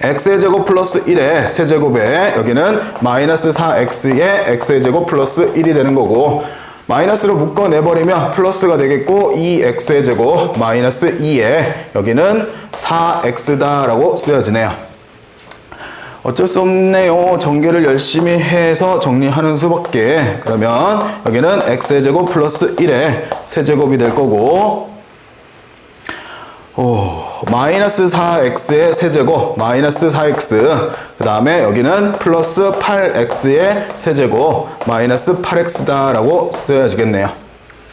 x의 제곱 플러스 1의 세제곱에 여기는 마이너스 4x의 x의 제곱 플러스 1이 되는 거고, 마이너스로 묶어내버리면 플러스가 되겠고 2x의 제곱 마이너스 2에 여기는 4x다 라고 쓰여지네요. 어쩔 수 없네요. 전개를 열심히 해서 정리하는 수밖에. 그러면 여기는 x의 제곱 플러스 1의 세제곱이 될 거고, 마이너스 4x의 세제곱 마이너스 4x, 그 다음에 여기는 플러스 8x의 세제곱 마이너스 8x다 라고 써야지겠네요.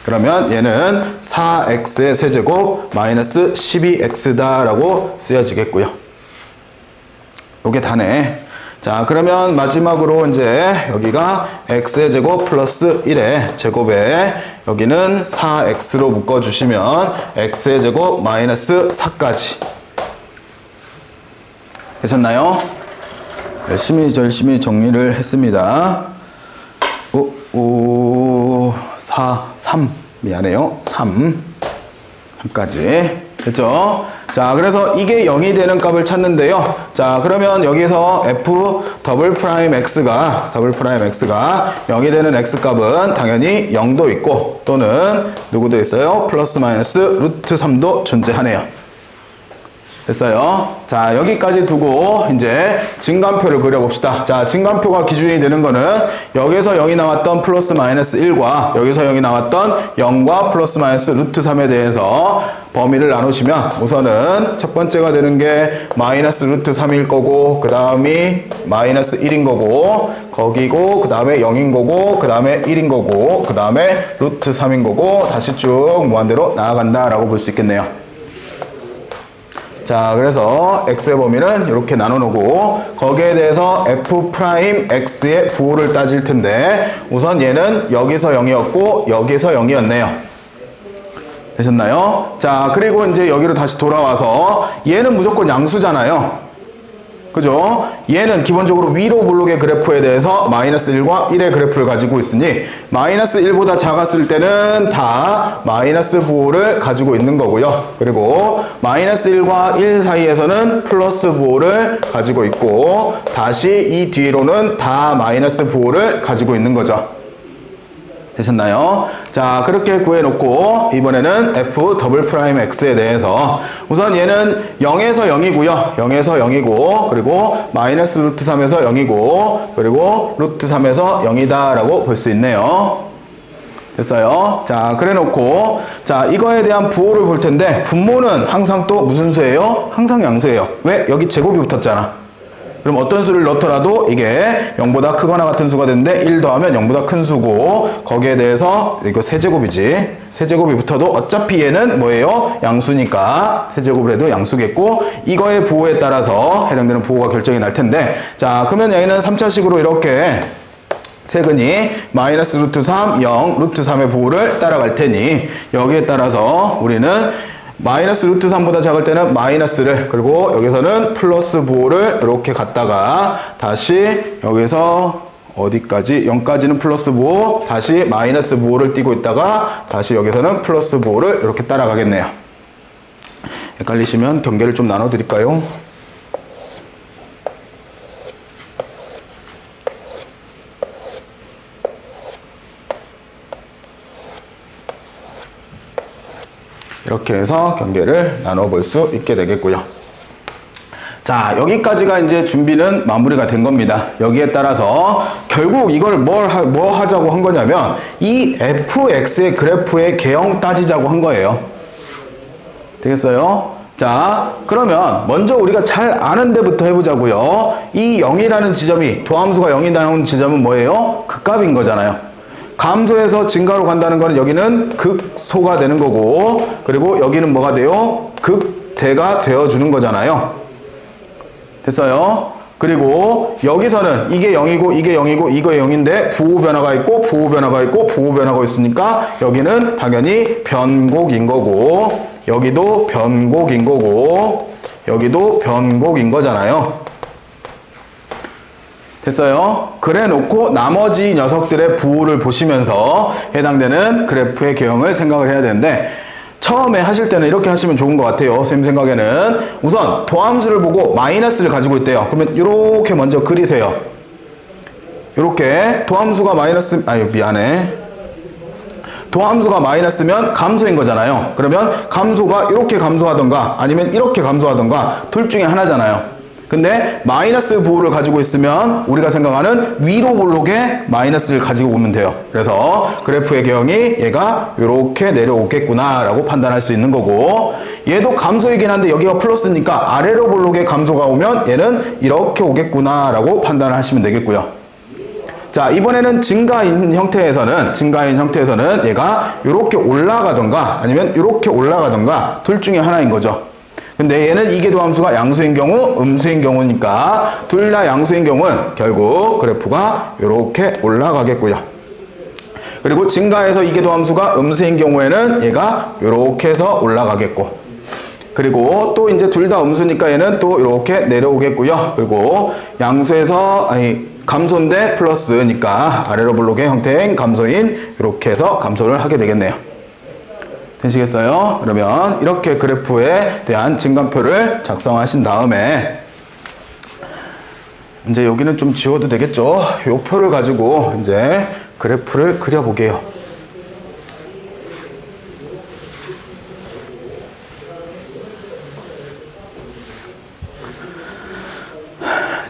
그러면 얘는 4x의 세제곱 마이너스 12x다 라고 쓰여지겠고요. 요게 다네. 자, 그러면 마지막으로 이제 여기가 x의 제곱 플러스 1의 제곱에 여기는 4x로 묶어주시면 x의 제곱 마이너스 4까지 되셨나요? 열심히 정리를 했습니다. 3 미안해요. 3까지 됐죠? 자, 그래서 이게 0이 되는 값을 찾는데요. 자, 그러면 여기서 f 더블 프라임 x가 0이 되는 x 값은 당연히 0도 있고 또는 누구도 있어요? 플러스 마이너스 루트 3도 존재하네요. 됐어요. 자, 여기까지 두고 이제 증간표를 그려봅시다. 자, 증간표가 기준이 되는 거는 여기서 0이 나왔던 플러스 마이너스 1과 여기서 0이 나왔던 0과 플러스 마이너스 루트 3에 대해서 범위를 나누시면 우선은 첫 번째가 되는 게 마이너스 루트 3일 거고 그 다음이 마이너스 1인 거고 거기고 그 다음에 0인 거고 그 다음에 1인 거고 그 다음에 루트 3인 거고 다시 쭉 무한대로 나아간다 라고 볼 수 있겠네요. 자, 그래서 x의 범위는 이렇게 나눠놓고 거기에 대해서 f'x의 부호를 따질 텐데 우선 얘는 여기서 0이었고 여기서 0이었네요. 되셨나요? 자, 그리고 이제 여기로 다시 돌아와서 얘는 무조건 양수잖아요. 그죠? 얘는 기본적으로 위로 볼록의 그래프에 대해서 마이너스 1과 1의 그래프를 가지고 있으니 마이너스 1보다 작았을 때는 다 마이너스 부호를 가지고 있는 거고요. 그리고 마이너스 1과 1 사이에서는 플러스 부호를 가지고 있고 다시 이 뒤로는 다 마이너스 부호를 가지고 있는 거죠. 되셨나요? 자, 그렇게 구해놓고 이번에는 f 더블 프라임 x에 대해서 우선 얘는 0에서 0이고요. 0에서 0이고 그리고 마이너스 루트 3에서 0이고 그리고 루트 3에서 0이다 라고 볼 수 있네요. 됐어요? 자, 그래 놓고 자, 이거에 대한 부호를 볼 텐데 분모는 항상 또 무슨 수예요? 항상 양수예요. 왜? 여기 제곱이 붙었잖아. 그럼 어떤 수를 넣더라도 이게 0보다 크거나 같은 수가 되는데 1 더하면 0보다 큰 수고 거기에 대해서 이거 세제곱이지. 세제곱이 붙어도 어차피 얘는 뭐예요? 양수니까 세제곱을 해도 양수겠고 이거의 부호에 따라서 해당되는 부호가 결정이 날 텐데 자, 그러면 얘는 3차식으로 이렇게 세근이 마이너스 루트 3, 0, 루트 3의 부호를 따라갈 테니 여기에 따라서 우리는 마이너스 루트 3보다 작을 때는 마이너스를 그리고 여기서는 플러스 부호를 이렇게 갖다가 다시 여기서 어디까지? 0까지는 플러스 부호 다시 마이너스 부호를 띄고 있다가 다시 여기서는 플러스 부호를 이렇게 따라가겠네요. 헷갈리시면 경계를 좀 나눠 드릴까요? 이렇게 해서 경계를 나눠볼 수 있게 되겠고요. 자, 여기까지가 이제 준비는 마무리가 된 겁니다. 여기에 따라서 결국 이걸 뭐 하자고 한 거냐면 이 fx의 그래프의 개형 따지자고 한 거예요. 되겠어요? 자, 그러면 먼저 우리가 잘 아는 데부터 해보자고요. 이 0이라는 지점이 도함수가 0이 나오는 지점은 뭐예요? 극값인 거잖아요. 감소해서 증가로 간다는 거는 여기는 극소가 되는 거고 그리고 여기는 뭐가 돼요? 극대가 되어주는 거잖아요. 됐어요? 그리고 여기서는 이게 0이고 이게 0이고 이거 0인데 부호 변화가 있고 부호 변화가 있고 부호 변화가 있으니까 여기는 당연히 변곡인 거고 여기도 변곡인 거고 여기도 변곡인 거잖아요. 됐어요? 그래 놓고 나머지 녀석들의 부호를 보시면서 해당되는 그래프의 개형을 생각을 해야 되는데 처음에 하실 때는 이렇게 하시면 좋은 것 같아요. 선생님 생각에는 우선 도함수를 보고 마이너스를 가지고 있대요. 그러면 이렇게 먼저 그리세요. 이렇게 도함수가 마이너스 도함수가 마이너스면 감소인 거잖아요. 그러면 감소가 이렇게 감소하던가 아니면 이렇게 감소하던가 둘 중에 하나잖아요. 근데 마이너스 부호를 가지고 있으면 우리가 생각하는 위로 볼록의 마이너스를 가지고 오면 돼요. 그래서 그래프의 개형이 얘가 이렇게 내려오겠구나 라고 판단할 수 있는 거고 얘도 감소이긴 한데 여기가 플러스니까 아래로 볼록의 감소가 오면 얘는 이렇게 오겠구나 라고 판단을 하시면 되겠고요. 자, 이번에는 증가인 형태에서는 얘가 이렇게 올라가던가 아니면 이렇게 올라가던가 둘 중에 하나인 거죠. 근데 얘는 이계도함수가 양수인 경우, 음수인 경우니까 둘 다 양수인 경우는 결국 그래프가 이렇게 올라가겠고요. 그리고 증가해서 이계도함수가 음수인 경우에는 얘가 이렇게 해서 올라가겠고 그리고 또 이제 둘 다 음수니까 얘는 또 이렇게 내려오겠고요. 그리고 양수에서 감소인데 플러스니까 아래로 볼록의 형태인 감소인 이렇게 해서 감소를 하게 되겠네요. 되시겠어요? 그러면 이렇게 그래프에 대한 증감표를 작성하신 다음에 이제 여기는 좀 지워도 되겠죠? 요 표를 가지고 이제 그래프를 그려보게요.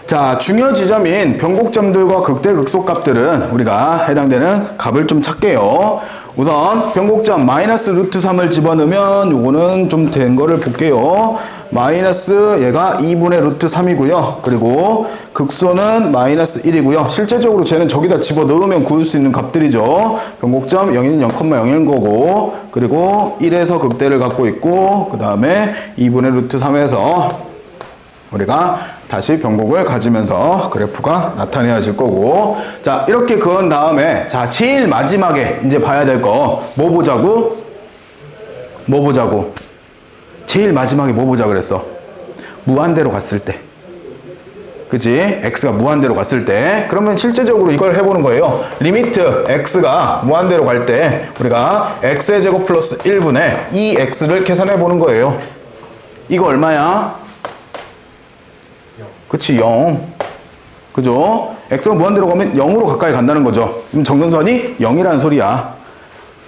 자, 중요 지점인 변곡점들과 극대 극소값들은 우리가 해당되는 값을 좀 찾게요. 우선 변곡점 마이너스 루트 3을 집어넣으면 요거는 좀 된 거를 볼게요. 마이너스 얘가 2분의 루트 3이고요. 그리고 극소는 마이너스 1이고요. 실제적으로 쟤는 저기다 집어넣으면 구할 수 있는 값들이죠. 변곡점 0인 0,0인 거고, 그리고 1에서 극대를 갖고 있고, 그 다음에 2분의 루트 3에서 우리가 다시 변곡을 가지면서 그래프가 나타내어질 거고, 자, 이렇게 그은 다음에, 자, 제일 마지막에 이제 봐야 될 거, 뭐 보자고? 뭐 보자고? 제일 마지막에 뭐 보자 그랬어? 무한대로 갔을 때. 그치? x가 무한대로 갔을 때. 그러면 실제적으로 이걸 해보는 거예요. 리미트 x가 무한대로 갈 때, 우리가 x의 제곱 플러스 1분의 2x를 계산해 보는 거예요. 이거 얼마야? 그치, 0. 그죠? x가 무한대로 가면 0으로 가까이 간다는 거죠. 그럼 정근선이 0이라는 소리야.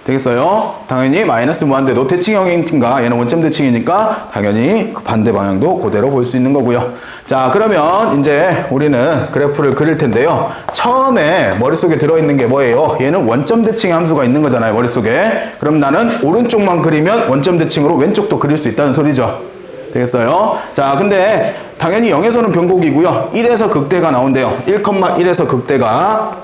되겠어요? 당연히 마이너스 무한대도 대칭형인가 얘는 원점 대칭이니까 당연히 그 반대 방향도 그대로 볼 수 있는 거고요. 자, 그러면 이제 우리는 그래프를 그릴 텐데요. 처음에 머릿속에 들어있는 게 뭐예요? 얘는 원점 대칭 함수가 있는 거잖아요, 머릿속에. 그럼 나는 오른쪽만 그리면 원점 대칭으로 왼쪽도 그릴 수 있다는 소리죠. 되겠어요? 자, 근데 당연히 0에서는 변곡이고요. 1에서 극대가 나온대요. 1,1에서 극대가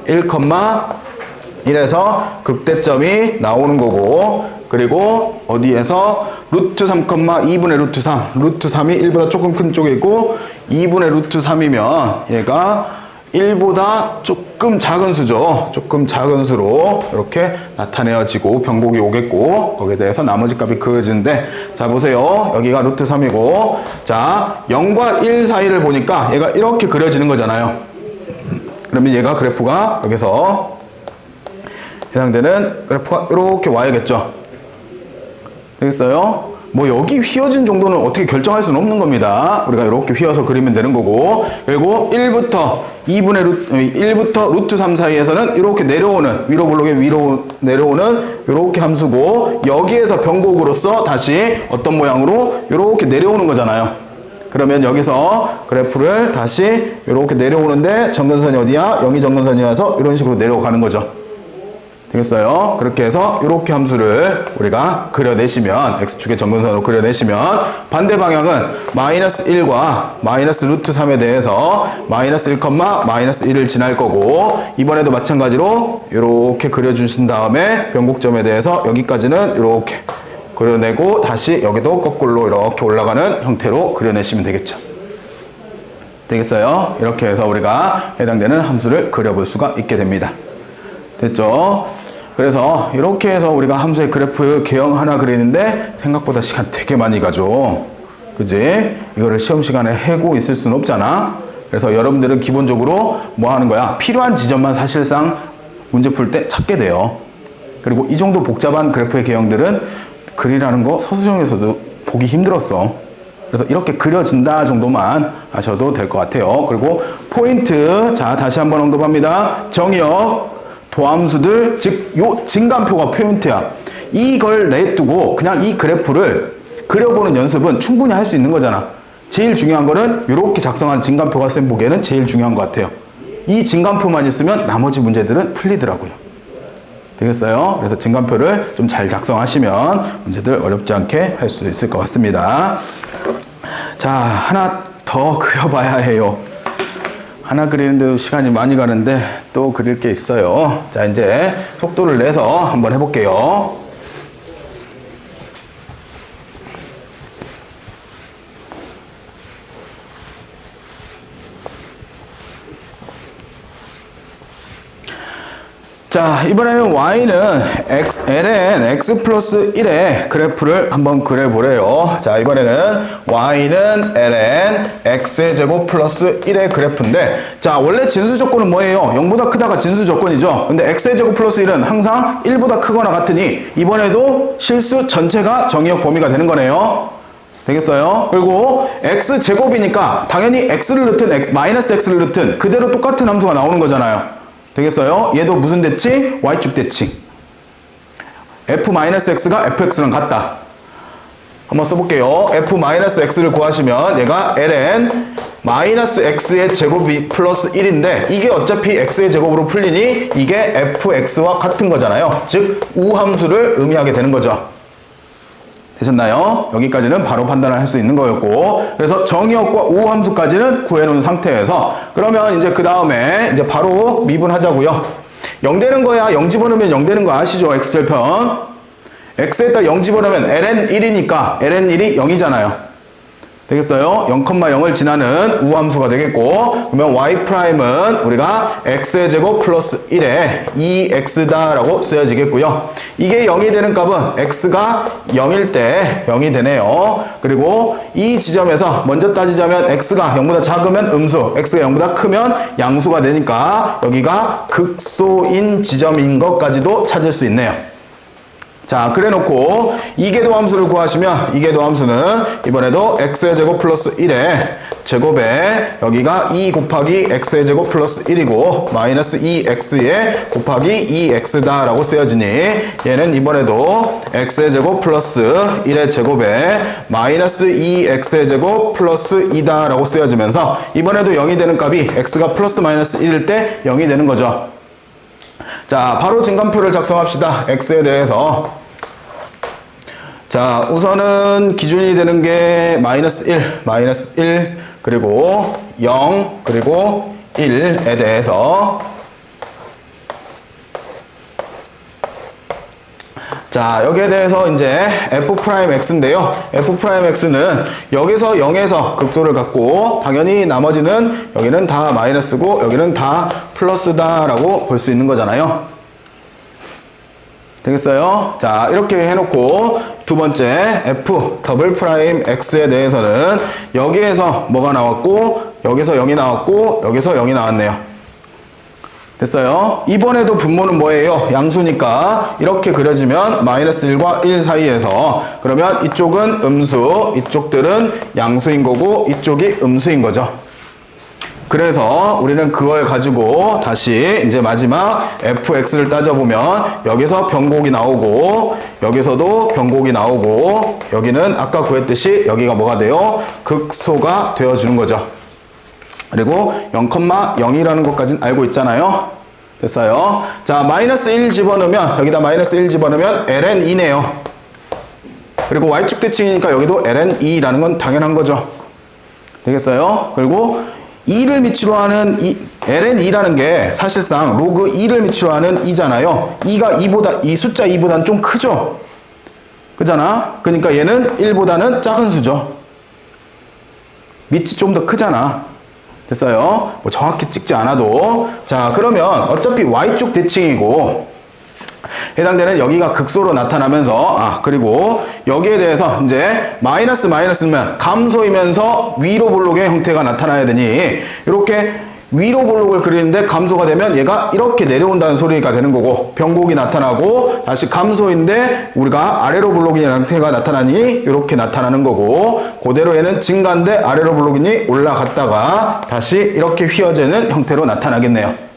1,1에서 극대점이 나오는 거고, 그리고 어디에서 루트 3,2분의 루트 3, 루트 3이 1보다 조금 큰 쪽에 있고 2분의 루트 3이면 얘가 1보다 조금 작은 수죠. 조금 작은 수로 이렇게 나타내어지고 변곡이 오겠고, 거기에 대해서 나머지 값이 그어지는데, 자, 보세요. 여기가 루트 3이고, 자, 0과 1 사이를 보니까 얘가 이렇게 그려지는 거잖아요. 그러면 얘가 그래프가 여기서 해당되는 그래프가 이렇게 와야겠죠. 되겠어요? 뭐 여기 휘어진 정도는 어떻게 결정할 수는 없는 겁니다. 우리가 이렇게 휘어서 그리면 되는 거고, 그리고 1부터 루트 3 사이에서는 이렇게 내려오는, 위로 볼록에 위로 내려오는 이렇게 함수고, 여기에서 변곡으로서 다시 어떤 모양으로 이렇게 내려오는 거잖아요. 그러면 여기서 그래프를 다시 이렇게 내려오는데 정근선이 어디야? 0이 정근선이어서 이런 식으로 내려가는 거죠. 되겠어요? 그렇게 해서 이렇게 함수를 우리가 그려내시면, x축의 정근선으로 그려내시면 반대 방향은 마이너스 1과 마이너스 루트 3에 대해서 마이너스 1, 마이너스 1을 지날 거고, 이번에도 마찬가지로 이렇게 그려주신 다음에 변곡점에 대해서 여기까지는 이렇게 그려내고 다시 여기도 거꾸로 이렇게 올라가는 형태로 그려내시면 되겠죠. 되겠어요? 이렇게 해서 우리가 해당되는 함수를 그려볼 수가 있게 됩니다. 됐죠? 그래서 이렇게 해서 우리가 함수의 그래프 개형 하나 그리는데 생각보다 시간 되게 많이 가죠. 그지? 이거를 시험 시간에 해고 있을 수는 없잖아. 그래서 여러분들은 기본적으로 뭐 하는 거야? 필요한 지점만 사실상 문제 풀 때 찾게 돼요. 그리고 이 정도 복잡한 그래프의 개형들은 그리라는 거 서술형에서도 보기 힘들었어. 그래서 이렇게 그려진다 정도만 하셔도 될 것 같아요. 그리고 포인트, 자, 다시 한번 언급합니다. 정의역, 도함수들, 즉 요 증감표가 포인트야. 이걸 내두고 그냥 이 그래프를 그려보는 연습은 충분히 할 수 있는 거잖아. 제일 중요한 거는 이렇게 작성한 증감표가 쌤 보기에는 제일 중요한 것 같아요. 이 증감표만 있으면 나머지 문제들은 풀리더라고요. 되겠어요? 그래서 증감표를 좀 잘 작성하시면 문제들 어렵지 않게 할 수 있을 것 같습니다. 자, 하나 더 그려봐야 해요. 하나 그리는데도 시간이 많이 가는데 또 그릴 게 있어요. 자, 이제 속도를 내서 한번 해볼게요. 자, 이번에는 y는 ln x 플러스 1의 그래프를 한번 그려보래요. 자, 이번에는 y는 ln x의 제곱 플러스 1의 그래프인데, 자, 원래 진수 조건은 뭐예요? 0보다 크다가 진수 조건이죠. 근데 x의 제곱 플러스 1은 항상 1보다 크거나 같으니 이번에도 실수 전체가 정의역 범위가 되는 거네요. 되겠어요? 그리고 x 제곱이니까 당연히 x를 넣든 마이너스 x를 넣든 그대로 똑같은 함수가 나오는 거잖아요. 되겠어요? 얘도 무슨 대칭? y축 대칭. f-x가 fx랑 같다. 한번 써볼게요. f-x를 구하시면 얘가 ln x의 제곱이 플러스 1인데 이게 어차피 x의 제곱으로 풀리니 이게 fx와 같은 거잖아요. 즉 우함수를 의미하게 되는 거죠. 되셨나요? 여기까지는 바로 판단을 할 수 있는 거였고, 그래서 정의역과 우함수까지는 구해놓은 상태에서 그러면 이제 그 다음에 이제 바로 미분하자고요. 0 되는 거야 0 집어넣으면 0 되는 거 아시죠? x절편 x에다 0 집어넣으면 ln 1이니까 ln 1이 0이잖아요. 되겠어요? 0,0을 지나는 우함수가 되겠고, 그러면 y'은 우리가 x의 제곱 플러스 1에 2x다라고 쓰여지겠고요. 이게 0이 되는 값은 x가 0일 때 0이 되네요. 그리고 이 지점에서 먼저 따지자면 x가 0보다 작으면 음수, x가 0보다 크면 양수가 되니까 여기가 극소인 지점인 것까지도 찾을 수 있네요. 자, 그래 놓고 이계도 함수를 구하시면 이계도 함수는 이번에도 x의 제곱 플러스 1의 제곱에 여기가 2 곱하기 x의 제곱 플러스 1이고 마이너스 2x의 곱하기 2x다 라고 쓰여지니 얘는 이번에도 x의 제곱 플러스 1의 제곱에 마이너스 2x의 제곱 플러스 2다 라고 쓰여지면서 이번에도 0이 되는 값이 x가 플러스 마이너스 1일 때 0이 되는 거죠. 자, 바로 증감표를 작성합시다. x에 대해서. 자, 우선은 기준이 되는 게 마이너스 1, 그리고 0, 그리고 1에 대해서. 자, 여기에 대해서 이제 f'x인데요. f'x는 여기서 0에서 극소를 갖고 당연히 나머지는 여기는 다 마이너스고 여기는 다 플러스다 라고 볼 수 있는 거잖아요. 되겠어요? 자, 이렇게 해놓고 두 번째 f''x에 대해서는 여기에서 뭐가 나왔고 여기서 0이 나왔고 여기서 0이 나왔네요. 됐어요? 이번에도 분모는 뭐예요? 양수니까 이렇게 그려지면 마이너스 1과 1 사이에서 그러면 이쪽은 음수, 이쪽들은 양수인 거고 이쪽이 음수인 거죠. 그래서 우리는 그걸 가지고 다시 이제 마지막 fx를 따져보면 여기서 변곡이 나오고 여기서도 변곡이 나오고 여기는 아까 구했듯이 여기가 뭐가 돼요? 극소가 되어주는 거죠. 그리고 0,0이라는 것까지는 알고 있잖아요. 됐어요? 자, 마이너스 1 집어넣으면 여기다 마이너스 1 집어넣으면 ln 2네요. 그리고 y축 대칭이니까 여기도 ln 2라는 건 당연한 거죠. 되겠어요? 그리고 2를 미치로 하는 ln 2라는 게 사실상 로그 2를 미치로 하는 2잖아요. 2가 2보다, 이 숫자 2보다는 좀 크죠? 그잖아? 그러니까 얘는 1보다는 작은 수죠. 밑이 좀 더 크잖아. 됐어요? 뭐 정확히 찍지 않아도. 자, 그러면 어차피 y축 대칭이고 해당되는 여기가 극소로 나타나면서 그리고 여기에 대해서 이제 마이너스면 감소이면서 위로 볼록의 형태가 나타나야 되니 이렇게 위로 볼록을 그리는데 감소가 되면 얘가 이렇게 내려온다는 소리가 되는 거고 변곡이 나타나고 다시 감소인데 우리가 아래로 볼록의 형태가 나타나니 이렇게 나타나는 거고 그대로 얘는 증가인데 아래로 볼록이니 올라갔다가 다시 이렇게 휘어지는 형태로 나타나겠네요.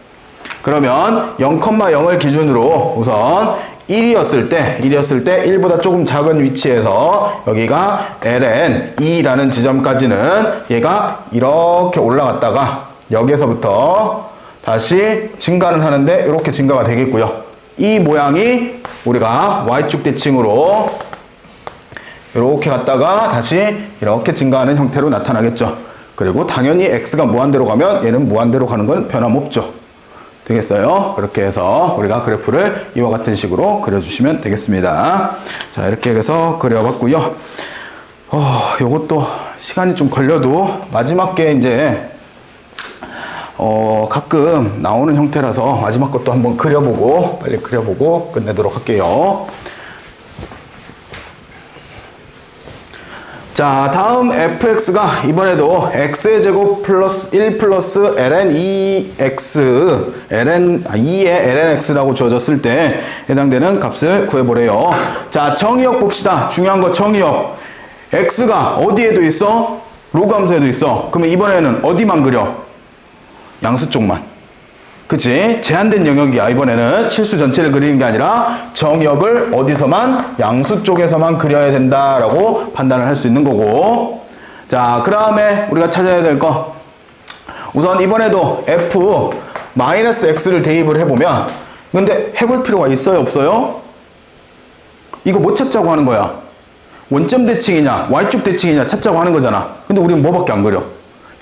그러면 0,0을 기준으로 우선 1이었을 때 1보다 조금 작은 위치에서 여기가 ln 2라는 지점까지는 얘가 이렇게 올라갔다가 여기서부터 다시 증가를 하는데 이렇게 증가가 되겠고요. 이 모양이 우리가 y축 대칭으로 이렇게 갔다가 다시 이렇게 증가하는 형태로 나타나겠죠. 그리고 당연히 x가 무한대로 가면 얘는 무한대로 가는 건 변함없죠. 되겠어요? 그렇게 해서 우리가 그래프를 이와 같은 식으로 그려주시면 되겠습니다. 자, 이렇게 해서 그려봤고요. 요것도 시간이 좀 걸려도 마지막 게 이제 가끔 나오는 형태라서 마지막 것도 한번 그려보고 빨리 그려보고 끝내도록 할게요. 자, 다음 fx가 이번에도 x의 제곱 플러스 1 플러스 ln 2x ln 2의 ln x라고 주어졌을 때 해당되는 값을 구해보래요. 자, 정의역 봅시다. 중요한 거 정의역. x가 어디에도 있어? 로그 함수에도 있어. 그러면 이번에는 어디만 그려? 양수 쪽만. 그치? 제한된 영역이야. 이번에는 실수 전체를 그리는 게 아니라 정역을 어디서만? 양수 쪽에서만 그려야 된다라고 판단을 할 수 있는 거고. 자, 그 다음에 우리가 찾아야 될 거. 우선 이번에도 f-x를 대입을 해보면, 근데 해볼 필요가 있어요? 없어요? 이거 뭐 찾자고 하는 거야? 원점 대칭이냐 Y쪽 대칭이냐 찾자고 하는 거잖아. 근데 우리는 뭐밖에 안 그려?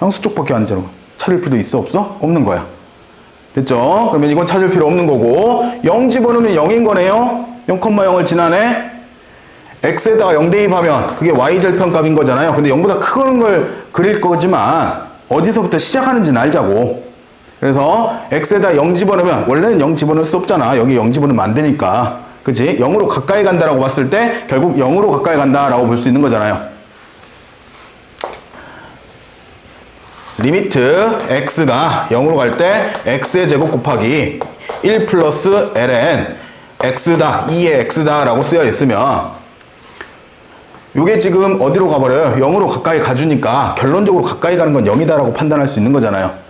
양수 쪽밖에 안 그려. 찾을 필요 있어 없어? 없는 거야. 됐죠? 그러면 이건 찾을 필요 없는 거고 0 집어넣으면 0인 거네요. 0,0을 지나네. x에다가 0 대입하면 그게 y 절편값인 거잖아요. 근데 0보다 큰 걸 그릴 거지만 어디서부터 시작하는지는 알자고. 그래서 x에다 0 집어넣으면 원래는 0 집어넣을 수 없잖아. 여기 0 집어넣으면 안 되니까. 그치? 0으로 가까이 간다라고 봤을 때 결국 0으로 가까이 간다라고 볼 수 있는 거잖아요. 리미트 x가 0으로 갈 때 x의 제곱 곱하기 1 플러스 ln x다 2의 x다 라고 쓰여 있으면 요게 지금 어디로 가버려요? 0으로 가까이 가주니까 결론적으로 가까이 가는 건 0이다 라고 판단할 수 있는 거잖아요.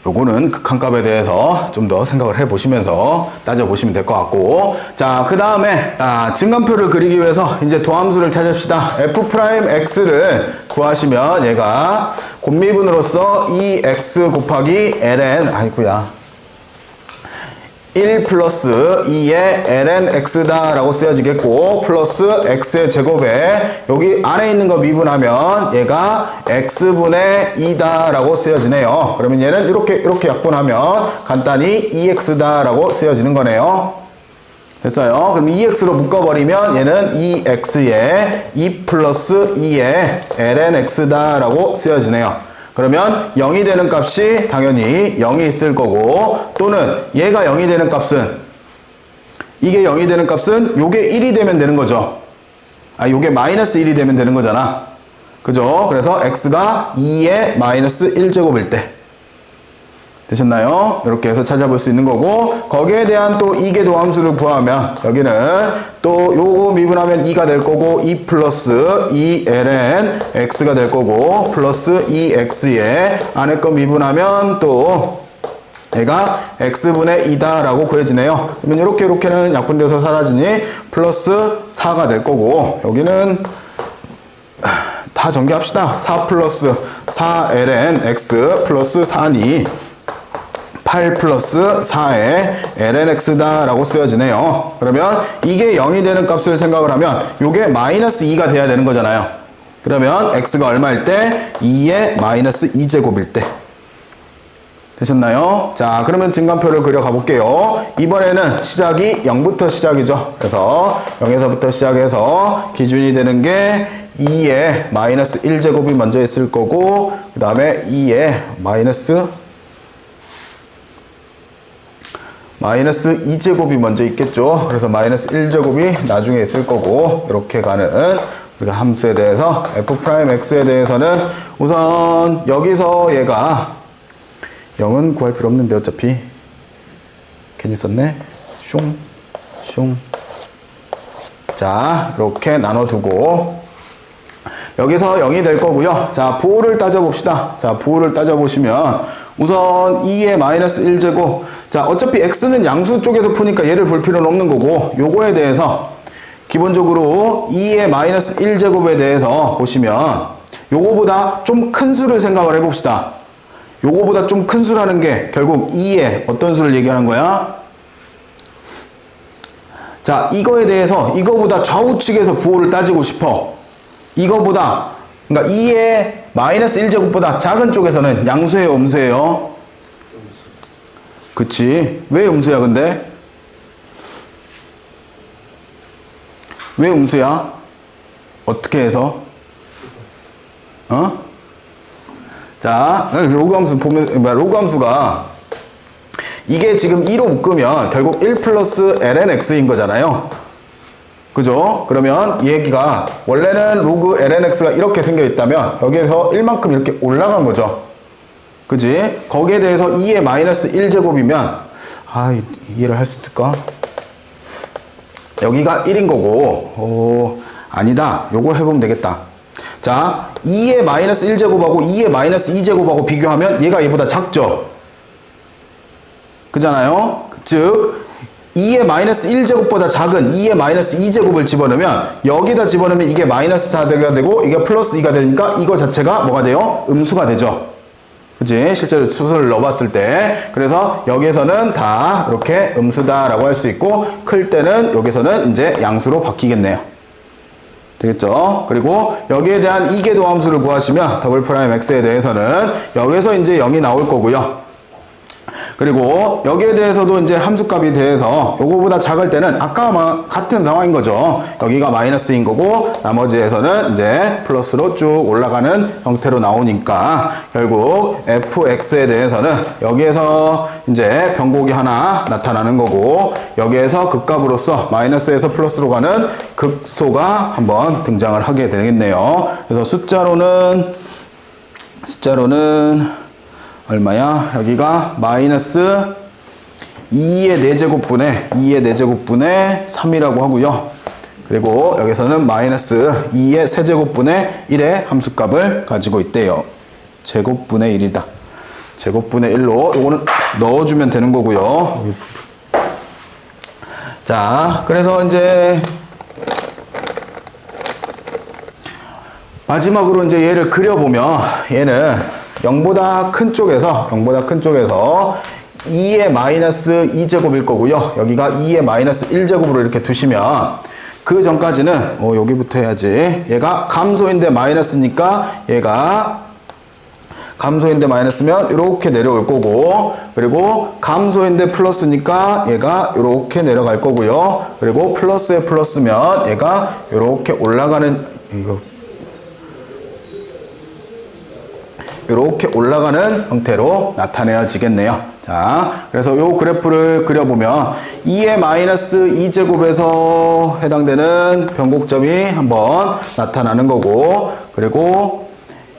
요거는 극한값에 대해서 좀 더 생각을 해보시면서 따져보시면 될 것 같고. 자, 그 다음에 증간표를 그리기 위해서 이제 도함수를 찾읍시다. f'x를 구하시면 얘가 곱미분으로써 2x 곱하기 ln 아이구야 1 플러스 2의 ln x다 라고 쓰여지겠고 플러스 x의 제곱에 여기 안에 있는 거 미분하면 얘가 x분의 2다 라고 쓰여지네요. 그러면 얘는 이렇게 약분하면 간단히 2x다 라고 쓰여지는 거네요. 됐어요. 그럼 2x로 묶어버리면 얘는 2x에 2 플러스 2의 ln x다 라고 쓰여지네요. 그러면 0이 되는 값이 당연히 0이 있을 거고 또는 얘가 0이 되는 값은 이게 0이 되는 값은 요게 1이 되면 되는 거죠. 요게 마이너스 1이 되면 되는 거잖아. 그죠? 그래서 x가 2의 마이너스 1제곱일 때 되셨나요? 이렇게 해서 찾아볼 수 있는 거고 거기에 대한 또 이계 도함수를 구하면 여기는 또 요거 미분하면 2가 될 거고 2 플러스 2ln x가 될 거고 플러스 2x에 안에 거 미분하면 또 얘가 x분의 2다 라고 구해지네요. 그러면 이렇게는 약분돼서 사라지니 플러스 4가 될 거고 여기는 다 전개합시다. 4 플러스 4ln x 플러스 4니 8 플러스 4의 lnx다 라고 쓰여지네요. 그러면 이게 0이 되는 값을 생각을 하면 이게 마이너스 2가 돼야 되는 거잖아요. 그러면 x가 얼마일 때? 2의 마이너스 2제곱일 때. 되셨나요? 자, 그러면 증간표를 그려 가볼게요. 이번에는 시작이 0부터 시작이죠. 그래서 0에서부터 시작해서 기준이 되는 게 2의 마이너스 1제곱이 먼저 있을 거고 그 다음에 2의 마이너스 2제곱이 먼저 있겠죠. 그래서 마이너스 1제곱이 나중에 있을 거고 이렇게 가는 우리가 함수에 대해서 f'x에 대해서는 우선 여기서 얘가 0은 구할 필요 없는데 어차피 괜히 썼네. 슝. 자, 이렇게 나눠두고 여기서 0이 될 거고요. 자, 부호를 따져봅시다. 자, 부호를 따져보시면 우선 2의 마이너스 1제곱. 자, 어차피 x는 양수 쪽에서 푸니까 얘를 볼 필요는 없는 거고 요거에 대해서 기본적으로 2의 마이너스 1제곱에 대해서 보시면 요거보다 좀 큰 수를 생각을 해봅시다. 요거보다 좀 큰 수라는 게 결국 2의 어떤 수를 얘기하는 거야? 자, 이거에 대해서 이거보다 좌우측에서 부호를 따지고 싶어. 이거보다 그러니까 2의 마이너스 1제곱보다 작은 쪽에서는 양수예요, 음수예요? 그치. 왜 음수야, 근데? 왜 음수야? 어떻게 해서? 자, 로그 함수 보면, 로그 함수가 이게 지금 2로 묶으면 결국 1 플러스 ln x인 거잖아요. 그죠? 그러면 이 얘기가 원래는 로그 ln x가 이렇게 생겨 있다면 여기에서 1만큼 이렇게 올라간 거죠. 그지? 거기에 대해서 2의 마이너스 1제곱이면 이해를 할 수 있을까? 여기가 1인 거고 아니다. 요거 해보면 되겠다. 자, 2의 마이너스 1제곱하고 2의 마이너스 2제곱하고 비교하면 얘가 얘보다 작죠? 그잖아요? 즉 2의 마이너스 1제곱보다 작은 2의 마이너스 2제곱을 집어넣으면 여기다 집어넣으면 이게 마이너스 4가 되고 이게 플러스 2가 되니까 이거 자체가 뭐가 돼요? 음수가 되죠. 그치? 실제로 수를 넣어봤을 때. 그래서 여기에서는 다 이렇게 음수다라고 할 수 있고 클 때는 여기서는 이제 양수로 바뀌겠네요. 되겠죠? 그리고 여기에 대한 이계도 함수를 구하시면 더블 프라임 x에 대해서는 여기에서 이제 0이 나올 거고요. 그리고 여기에 대해서도 이제 함수값에 대해서 요거보다 작을 때는 아까와 같은 상황인 거죠. 여기가 마이너스인 거고 나머지에서는 이제 플러스로 쭉 올라가는 형태로 나오니까 결국 fx에 대해서는 여기에서 이제 변곡이 하나 나타나는 거고 여기에서 극값으로서 마이너스에서 플러스로 가는 극소가 한번 등장을 하게 되겠네요. 그래서 숫자로는 얼마야? 여기가 마이너스 2의 4제곱분의 3이라고 하고요. 그리고 여기서는 마이너스 2의 세제곱분의 1의 함수값을 가지고 있대요. 제곱분의 1이다. 제곱분의 1로 요거는 넣어주면 되는 거고요. 자, 그래서 이제 마지막으로 이제 얘를 그려보면 얘는 0보다 큰 쪽에서 2의 마이너스 2제곱일 거고요. 여기가 2의 마이너스 1제곱으로 이렇게 두시면 그 전까지는 여기부터 해야지. 얘가 감소인데 마이너스니까 얘가 감소인데 마이너스면 이렇게 내려올 거고 그리고 감소인데 플러스니까 얘가 이렇게 내려갈 거고요. 그리고 플러스에 플러스면 얘가 이렇게 올라가는 이렇게 올라가는 형태로 나타내어지겠네요. 자, 그래서 요 그래프를 그려보면 2의 마이너스 2제곱에서 해당되는 변곡점이 한번 나타나는 거고 그리고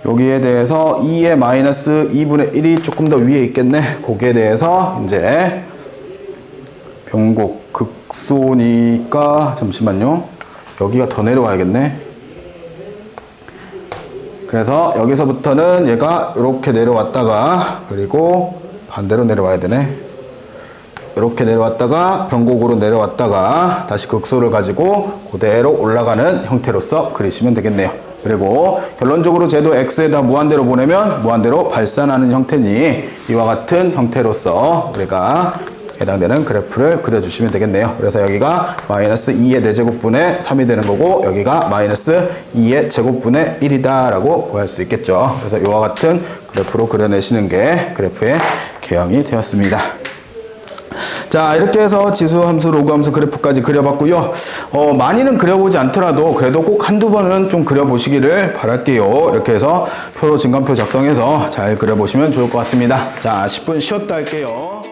여기에 대해서 2의 마이너스 2분의 1이 조금 더 위에 있겠네. 거기에 대해서 이제 변곡 극소니까 잠시만요. 여기가 더 내려와야겠네. 그래서 여기서부터는 얘가 이렇게 내려왔다가 그리고 반대로 내려와야 되네. 이렇게 내려왔다가 변곡으로 내려왔다가 다시 극소를 가지고 그대로 올라가는 형태로서 그리시면 되겠네요. 그리고 결론적으로 쟤도 x에다 무한대로 보내면 무한대로 발산하는 형태니 이와 같은 형태로서 우리가 해당되는 그래프를 그려주시면 되겠네요. 그래서 여기가 마이너스 2의 4제곱분의 3이 되는 거고 여기가 마이너스 2의 제곱분의 1이다 라고 구할 수 있겠죠. 그래서 이와 같은 그래프로 그려내시는 게 그래프의 개형이 되었습니다. 자, 이렇게 해서 지수 함수, 로그 함수 그래프까지 그려봤고요. 많이는 그려보지 않더라도 그래도 꼭 한두 번은 좀 그려보시기를 바랄게요. 이렇게 해서 표로 진간표 작성해서 잘 그려보시면 좋을 것 같습니다. 자, 10분 쉬었다 할게요.